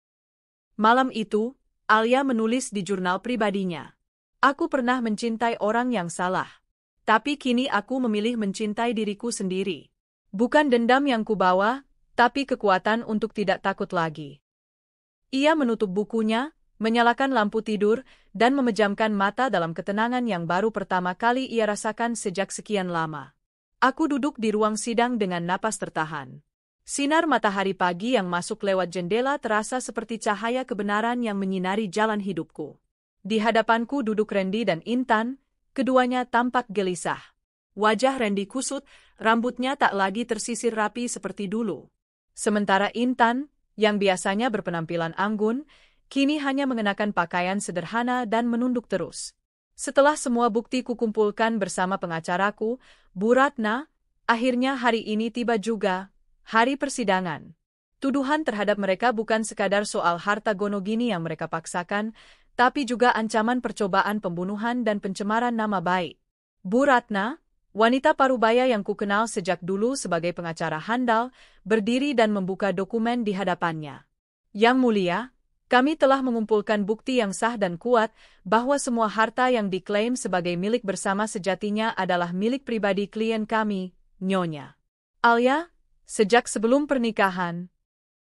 S1: Malam itu, Alia menulis di jurnal pribadinya. Aku pernah mencintai orang yang salah. Tapi kini aku memilih mencintai diriku sendiri. Bukan dendam yang kubawa, tapi kekuatan untuk tidak takut lagi. Ia menutup bukunya, menyalakan lampu tidur, dan memejamkan mata dalam ketenangan yang baru pertama kali ia rasakan sejak sekian lama. Aku duduk di ruang sidang dengan napas tertahan. Sinar matahari pagi yang masuk lewat jendela terasa seperti cahaya kebenaran yang menyinari jalan hidupku. Di hadapanku duduk Randy dan Intan, keduanya tampak gelisah. Wajah Randy kusut, rambutnya tak lagi tersisir rapi seperti dulu. Sementara Intan, yang biasanya berpenampilan anggun, kini hanya mengenakan pakaian sederhana dan menunduk terus. Setelah semua bukti kukumpulkan bersama pengacaraku, Bu Ratna, akhirnya hari ini tiba juga, hari persidangan. Tuduhan terhadap mereka bukan sekadar soal harta gono gini yang mereka paksakan, tapi juga ancaman percobaan pembunuhan dan pencemaran nama baik. Bu Ratna, wanita parubaya yang kukenal sejak dulu sebagai pengacara handal, berdiri dan membuka dokumen di hadapannya. Yang mulia, Kami telah mengumpulkan bukti yang sah dan kuat bahwa semua harta yang diklaim sebagai milik bersama sejatinya adalah milik pribadi klien kami, Nyonya Alia, sejak sebelum pernikahan.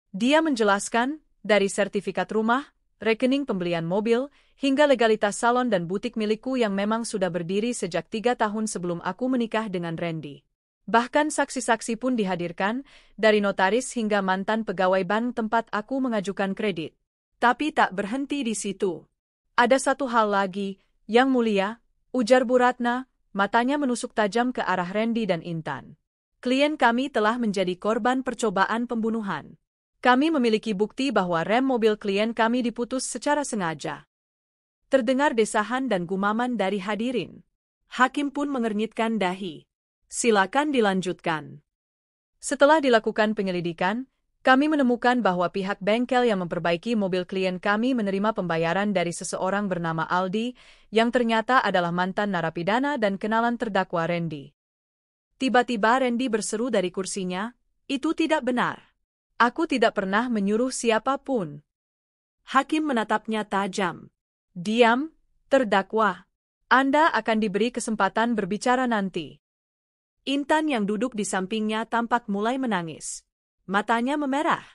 S1: Dia menjelaskan, dari sertifikat rumah, rekening pembelian mobil, hingga legalitas salon dan butik milikku yang memang sudah berdiri sejak 3 tahun sebelum aku menikah dengan Randy. Bahkan saksi-saksi pun dihadirkan, dari notaris hingga mantan pegawai bank tempat aku mengajukan kredit. Tapi tak berhenti di situ. Ada satu hal lagi, Yang Mulia, ujar Bu Ratna, matanya menusuk tajam ke arah Randy dan Intan. Klien kami telah menjadi korban percobaan pembunuhan. Kami memiliki bukti bahwa rem mobil klien kami diputus secara sengaja. Terdengar desahan dan gumaman dari hadirin. Hakim pun mengernyitkan dahi. Silakan dilanjutkan. Setelah dilakukan penyelidikan, kami menemukan bahwa pihak bengkel yang memperbaiki mobil klien kami menerima pembayaran dari seseorang bernama Aldi, yang ternyata adalah mantan narapidana dan kenalan terdakwa Randy. Tiba-tiba Randy berseru dari kursinya, "Itu tidak benar. Aku tidak pernah menyuruh siapapun." Hakim menatapnya tajam. "Diam, terdakwa. Anda akan diberi kesempatan berbicara nanti." Intan yang duduk di sampingnya tampak mulai menangis. Matanya memerah.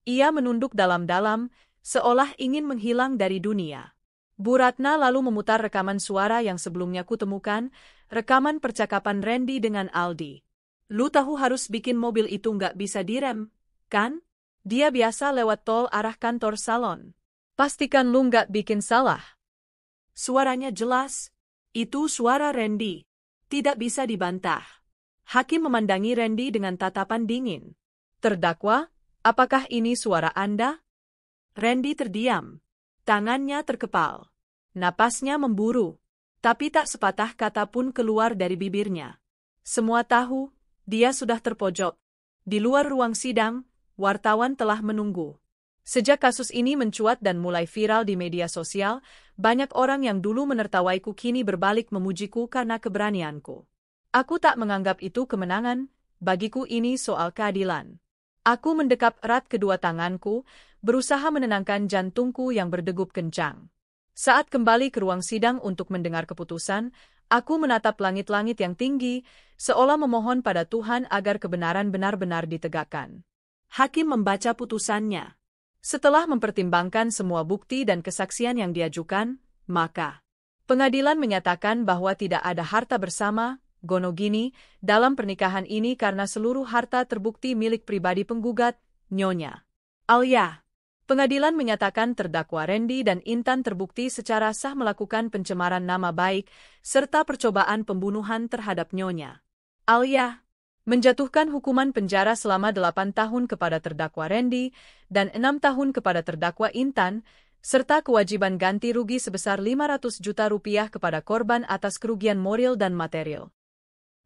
S1: Ia menunduk dalam-dalam, seolah ingin menghilang dari dunia. Bu Ratna lalu memutar rekaman suara yang sebelumnya kutemukan, rekaman percakapan Randy dengan Aldi. "Lu tahu harus bikin mobil itu nggak bisa direm, kan? Dia biasa lewat tol arah kantor salon. Pastikan lu nggak bikin salah." Suaranya jelas. Itu suara Randy. Tidak bisa dibantah. Hakim memandangi Randy dengan tatapan dingin. "Terdakwa, apakah ini suara Anda?" Randy terdiam. Tangannya terkepal. Napasnya memburu. Tapi tak sepatah kata pun keluar dari bibirnya. Semua tahu, dia sudah terpojok. Di luar ruang sidang, wartawan telah menunggu. Sejak kasus ini mencuat dan mulai viral di media sosial, banyak orang yang dulu menertawaiku kini berbalik memujiku karena keberanianku. Aku tak menganggap itu kemenangan, bagiku ini soal keadilan. Aku mendekap erat kedua tanganku, berusaha menenangkan jantungku yang berdegup kencang. Saat kembali ke ruang sidang untuk mendengar keputusan, aku menatap langit-langit yang tinggi, seolah memohon pada Tuhan agar kebenaran benar-benar ditegakkan. Hakim membaca putusannya. Setelah mempertimbangkan semua bukti dan kesaksian yang diajukan, maka pengadilan menyatakan bahwa tidak ada harta bersama, gonogini, dalam pernikahan ini karena seluruh harta terbukti milik pribadi penggugat, Nyonya Alia. Pengadilan menyatakan terdakwa Randy dan Intan terbukti secara sah melakukan pencemaran nama baik, serta percobaan pembunuhan terhadap Nyonya Alia. Menjatuhkan hukuman penjara selama 8 tahun kepada terdakwa Randy dan 6 tahun kepada terdakwa Intan, serta kewajiban ganti rugi sebesar 500 juta rupiah kepada korban atas kerugian moral dan material.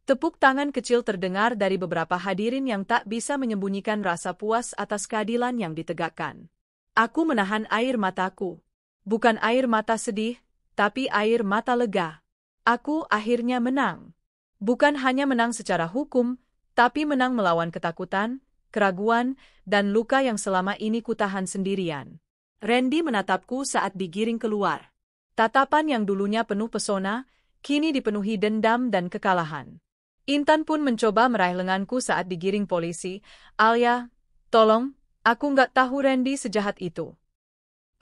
S1: Tepuk tangan kecil terdengar dari beberapa hadirin yang tak bisa menyembunyikan rasa puas atas keadilan yang ditegakkan. Aku menahan air mataku. Bukan air mata sedih, tapi air mata lega. Aku akhirnya menang. Bukan hanya menang secara hukum, tapi menang melawan ketakutan, keraguan, dan luka yang selama ini kutahan sendirian. Randy menatapku saat digiring keluar. Tatapan yang dulunya penuh pesona, kini dipenuhi dendam dan kekalahan. Intan pun mencoba meraih lenganku saat digiring polisi. "Alia, tolong, aku nggak tahu Randy sejahat itu."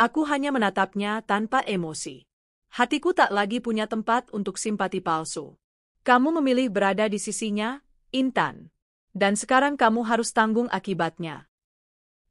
S1: Aku hanya menatapnya tanpa emosi. Hatiku tak lagi punya tempat untuk simpati palsu. "Kamu memilih berada di sisinya, Intan. Dan sekarang kamu harus tanggung akibatnya."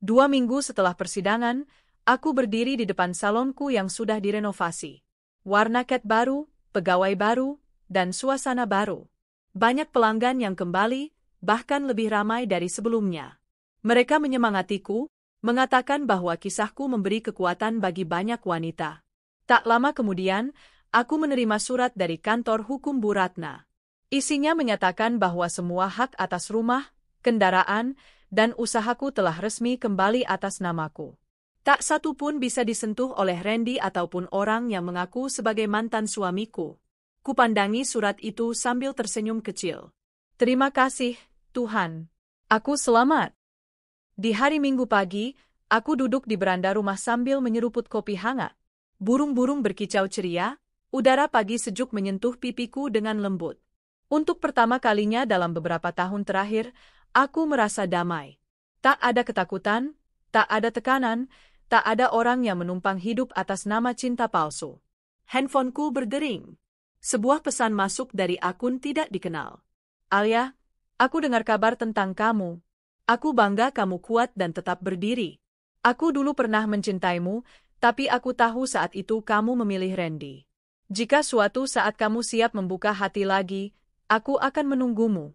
S1: 2 minggu setelah persidangan, aku berdiri di depan salonku yang sudah direnovasi. Warna cat baru, pegawai baru, dan suasana baru. Banyak pelanggan yang kembali, bahkan lebih ramai dari sebelumnya. Mereka menyemangatiku, mengatakan bahwa kisahku memberi kekuatan bagi banyak wanita. Tak lama kemudian, aku menerima surat dari kantor hukum Bu Ratna. Isinya menyatakan bahwa semua hak atas rumah, kendaraan, dan usahaku telah resmi kembali atas namaku. Tak satu pun bisa disentuh oleh Randy ataupun orang yang mengaku sebagai mantan suamiku. Kupandangi surat itu sambil tersenyum kecil. "Terima kasih, Tuhan. Aku selamat." Di hari Minggu pagi, Aku duduk di beranda rumah sambil menyeruput kopi hangat. Burung-burung berkicau ceria, udara pagi sejuk menyentuh pipiku dengan lembut. Untuk pertama kalinya dalam beberapa tahun terakhir, aku merasa damai. Tak ada ketakutan, tak ada tekanan, tak ada orang yang menumpang hidup atas nama cinta palsu.
S2: Handphoneku berdering. Sebuah pesan masuk dari akun tidak dikenal.
S1: Alia, aku dengar kabar tentang kamu. Aku bangga kamu kuat dan tetap berdiri. Aku dulu pernah mencintaimu, tapi aku tahu saat itu kamu memilih Randy. Jika suatu saat kamu siap membuka hati lagi, aku akan menunggumu.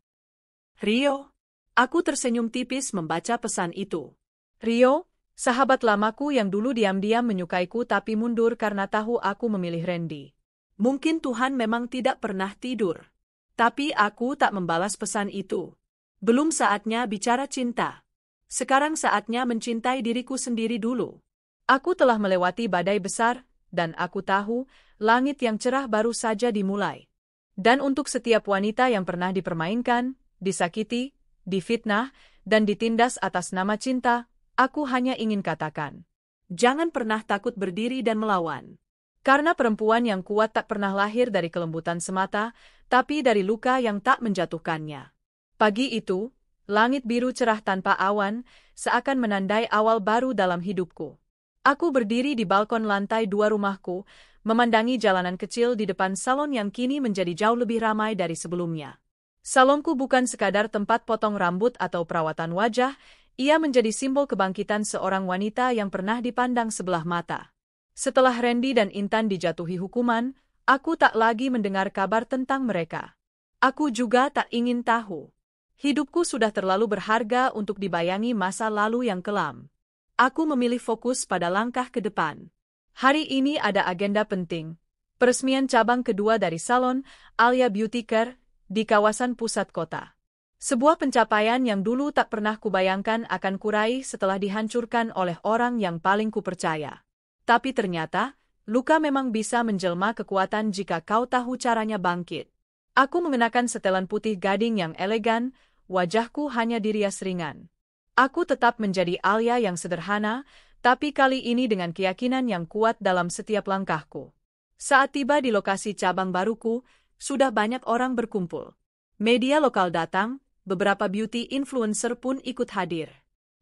S2: Rio. Aku tersenyum tipis membaca pesan itu.
S1: Rio, sahabat lamaku yang dulu diam-diam menyukaiku tapi mundur karena tahu aku memilih Randy.
S2: Mungkin Tuhan memang tidak pernah tidur. Tapi aku tak membalas pesan itu. Belum saatnya bicara cinta. Sekarang saatnya mencintai diriku sendiri dulu.
S1: Aku telah melewati badai besar, dan aku tahu langit yang cerah baru saja dimulai. Dan untuk setiap wanita yang pernah dipermainkan, disakiti, difitnah, dan ditindas atas nama cinta, aku hanya ingin katakan,
S2: jangan pernah takut berdiri dan melawan.
S1: Karena perempuan yang kuat tak pernah lahir dari kelembutan semata, tapi dari luka yang tak menjatuhkannya. Pagi itu, langit biru cerah tanpa awan, seakan menandai awal baru dalam hidupku. Aku berdiri di balkon lantai 2 rumahku, memandangi jalanan kecil di depan salon yang kini menjadi jauh lebih ramai dari sebelumnya. Salonku bukan sekadar tempat potong rambut atau perawatan wajah, ia menjadi simbol kebangkitan seorang wanita yang pernah dipandang sebelah mata. Setelah Randy dan Intan dijatuhi hukuman, aku tak lagi mendengar kabar tentang mereka. Aku juga tak ingin tahu. Hidupku sudah terlalu berharga untuk dibayangi masa lalu yang kelam. Aku memilih fokus pada langkah ke depan. Hari ini ada agenda penting. Peresmian cabang kedua dari salon Alia Beauty Care di kawasan pusat kota. Sebuah pencapaian yang dulu tak pernah kubayangkan akan kuraih setelah dihancurkan oleh orang yang paling kupercaya. Tapi ternyata, luka memang bisa menjelma kekuatan jika kau tahu caranya bangkit. Aku mengenakan setelan putih gading yang elegan, wajahku hanya dirias ringan. Aku tetap menjadi Alia yang sederhana, tapi kali ini dengan keyakinan yang kuat dalam setiap langkahku. Saat tiba di lokasi cabang baruku, sudah banyak orang berkumpul. Media lokal datang, beberapa beauty influencer pun ikut hadir.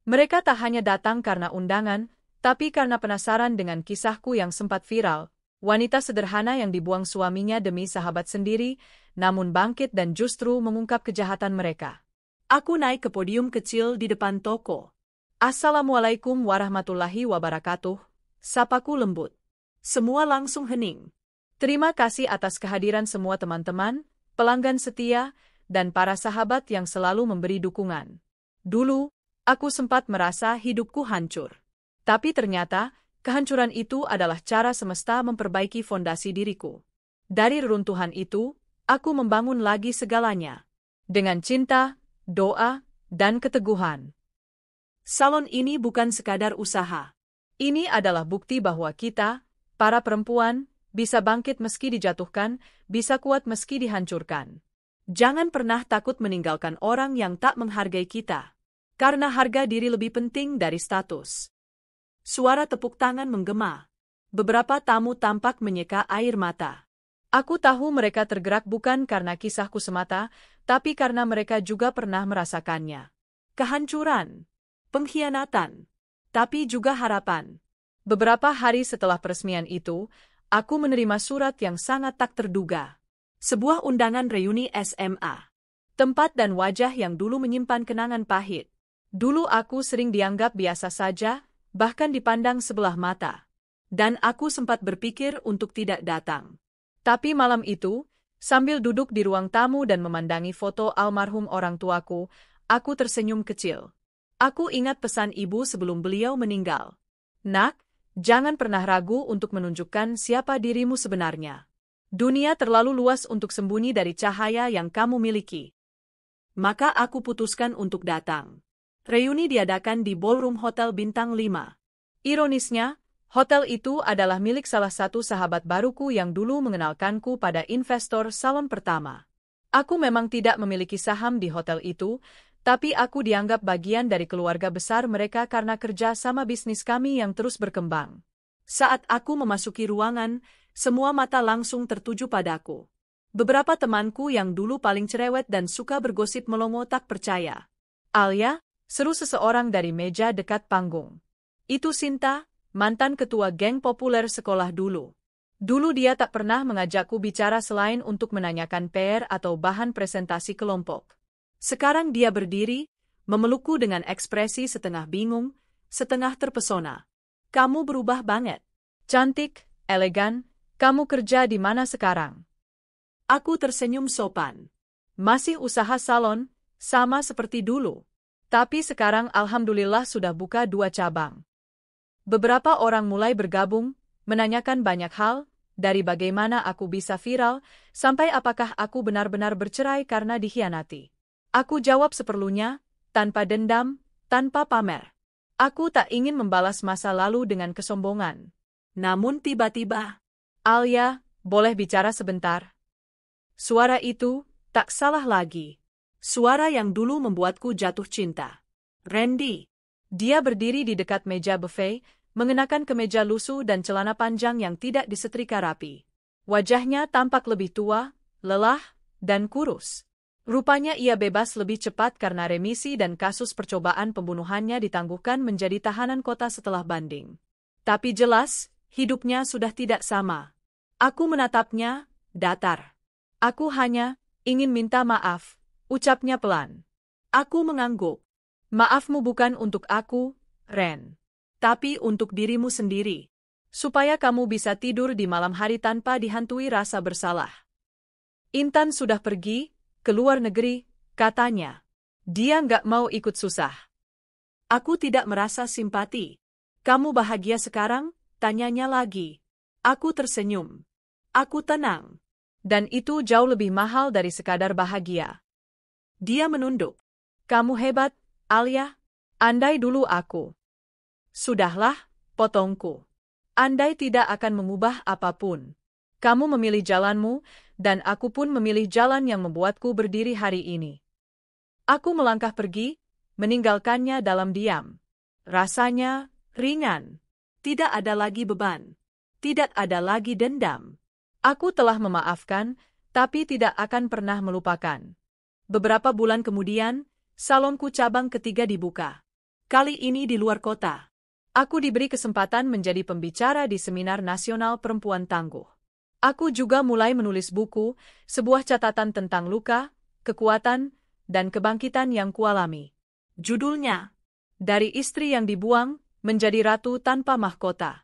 S1: Mereka tak hanya datang karena undangan, tapi karena penasaran dengan kisahku yang sempat viral, wanita sederhana yang dibuang suaminya demi sahabat sendiri, namun bangkit dan justru mengungkap kejahatan mereka.
S2: Aku naik ke podium kecil di depan toko.
S1: Assalamualaikum warahmatullahi wabarakatuh, sapaku lembut.
S2: Semua langsung hening.
S1: Terima kasih atas kehadiran semua teman-teman, pelanggan setia, dan para sahabat yang selalu memberi dukungan. Dulu, aku sempat merasa hidupku hancur. Tapi ternyata, kehancuran itu adalah cara semesta memperbaiki fondasi diriku. Dari reruntuhan itu, aku membangun lagi segalanya. Dengan cinta, doa, dan keteguhan.
S2: Salon ini bukan sekadar usaha.
S1: Ini adalah bukti bahwa kita, para perempuan, bisa bangkit meski dijatuhkan, bisa kuat meski dihancurkan.
S2: Jangan pernah takut meninggalkan orang yang tak menghargai kita. Karena harga diri lebih penting dari status. Suara tepuk tangan menggema. Beberapa tamu tampak menyeka air mata.
S1: Aku tahu mereka tergerak bukan karena kisahku semata, tapi karena mereka juga pernah merasakannya.
S2: Kehancuran, pengkhianatan, tapi juga harapan.
S1: Beberapa hari setelah peresmian itu, aku menerima surat yang sangat tak terduga.
S2: Sebuah undangan reuni SMA.
S1: Tempat dan wajah yang dulu menyimpan kenangan pahit. Dulu aku sering dianggap biasa saja, bahkan dipandang sebelah mata.
S2: Dan aku sempat berpikir untuk tidak datang.
S1: Tapi malam itu, sambil duduk di ruang tamu dan memandangi foto almarhum orang tuaku, aku tersenyum kecil. Aku ingat pesan ibu sebelum beliau meninggal. Nak, jangan pernah ragu untuk menunjukkan siapa dirimu sebenarnya. Dunia terlalu luas untuk sembunyi dari cahaya yang kamu miliki.
S2: Maka aku putuskan untuk datang. Reuni diadakan di Ballroom Hotel Bintang 5.
S1: Ironisnya, hotel itu adalah milik salah satu sahabat baruku yang dulu mengenalkanku pada investor salon pertama. Aku memang tidak memiliki saham di hotel itu, Tapi aku dianggap bagian dari keluarga besar mereka karena kerja sama bisnis kami yang terus berkembang.
S2: Saat aku memasuki ruangan, semua mata langsung tertuju padaku. Beberapa temanku yang dulu paling cerewet dan suka bergosip melongo tak percaya.
S1: Alia, seru seseorang dari meja dekat panggung. Itu Sinta, mantan ketua geng populer sekolah dulu. Dulu dia tak pernah mengajakku bicara selain untuk menanyakan PR atau bahan presentasi kelompok. Sekarang dia berdiri, memelukku dengan ekspresi setengah bingung, setengah terpesona. Kamu berubah banget. Cantik, elegan, kamu kerja di mana sekarang?
S2: Aku tersenyum sopan.
S1: Masih usaha salon, sama seperti dulu. Tapi sekarang alhamdulillah sudah buka 2 cabang. Beberapa orang mulai bergabung, menanyakan banyak hal, dari bagaimana aku bisa viral, sampai apakah aku benar-benar bercerai karena dikhianati. Aku jawab seperlunya, tanpa dendam, tanpa pamer. Aku tak ingin membalas masa lalu dengan kesombongan.
S2: Namun tiba-tiba,
S1: Alia, boleh bicara sebentar? Suara itu, tak salah lagi.
S2: Suara yang dulu membuatku jatuh cinta. Randy.
S1: Dia berdiri di dekat meja buffet, mengenakan kemeja lusuh dan celana panjang yang tidak disetrika rapi. Wajahnya tampak lebih tua, lelah, dan kurus. Rupanya ia bebas lebih cepat karena remisi dan kasus percobaan pembunuhannya ditangguhkan menjadi tahanan kota setelah banding. Tapi jelas, hidupnya sudah tidak sama. Aku menatapnya, datar. Aku hanya ingin minta maaf, ucapnya pelan.
S2: Aku mengangguk.
S1: Maafmu bukan untuk aku, Ren.
S2: Tapi untuk dirimu sendiri.
S1: Supaya kamu bisa tidur di malam hari tanpa dihantui rasa bersalah. Intan sudah pergi, ke luar negeri, katanya. Dia nggak mau ikut susah.
S2: Aku tidak merasa simpati. Kamu bahagia sekarang? Tanyanya lagi. Aku tersenyum. Aku tenang.
S1: Dan itu jauh lebih mahal dari sekadar bahagia.
S2: Dia menunduk.
S1: Kamu hebat, Alia. Andai dulu aku. Sudahlah, potongku. Andai tidak akan mengubah apapun. Kamu memilih jalanmu, dan aku pun memilih jalan yang membuatku berdiri hari ini. Aku melangkah pergi, meninggalkannya dalam diam. Rasanya ringan.
S2: Tidak ada lagi beban. Tidak ada lagi dendam.
S1: Aku telah memaafkan, tapi tidak akan pernah melupakan. Beberapa bulan kemudian, salonku cabang ketiga dibuka. Kali ini di luar kota. Aku diberi kesempatan menjadi pembicara di Seminar Nasional Perempuan Tangguh. Aku juga mulai menulis buku, sebuah catatan tentang luka, kekuatan, dan kebangkitan yang kualami.
S2: Judulnya,
S1: Dari Istri yang Dibuang, Menjadi Ratu Tanpa Mahkota.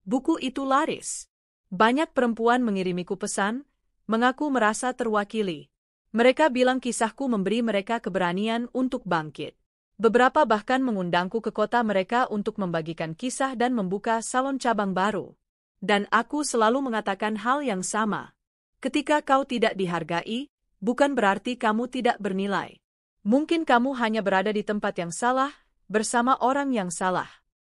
S2: Buku itu laris.
S1: Banyak perempuan mengirimiku pesan, mengaku merasa terwakili. Mereka bilang kisahku memberi mereka keberanian untuk bangkit. Beberapa bahkan mengundangku ke kota mereka untuk membagikan kisah dan membuka salon cabang baru. Dan aku selalu mengatakan hal yang sama. Ketika kau tidak dihargai, bukan berarti kamu tidak bernilai. Mungkin kamu hanya berada di tempat yang salah, bersama orang yang salah.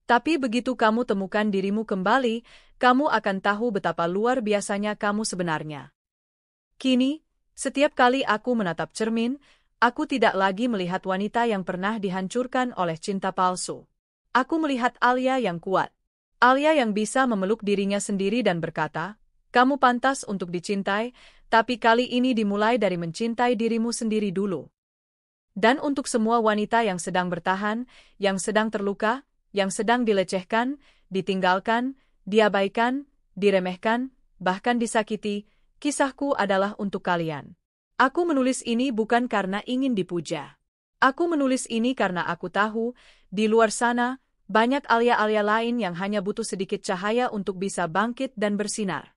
S1: Tapi begitu kamu temukan dirimu kembali, kamu akan tahu betapa luar biasanya kamu sebenarnya. Kini, setiap kali aku menatap cermin, aku tidak lagi melihat wanita yang pernah dihancurkan oleh cinta palsu. Aku melihat Alia yang kuat. Alia yang bisa memeluk dirinya sendiri dan berkata, kamu pantas untuk dicintai, tapi kali ini dimulai dari mencintai dirimu sendiri dulu. Dan untuk semua wanita yang sedang bertahan, yang sedang terluka, yang sedang dilecehkan, ditinggalkan, diabaikan, diremehkan, bahkan disakiti, kisahku adalah untuk kalian. Aku menulis ini bukan karena ingin dipuja. Aku menulis ini karena aku tahu, di luar sana, banyak Alia-Alia lain yang hanya butuh sedikit cahaya untuk bisa bangkit dan bersinar.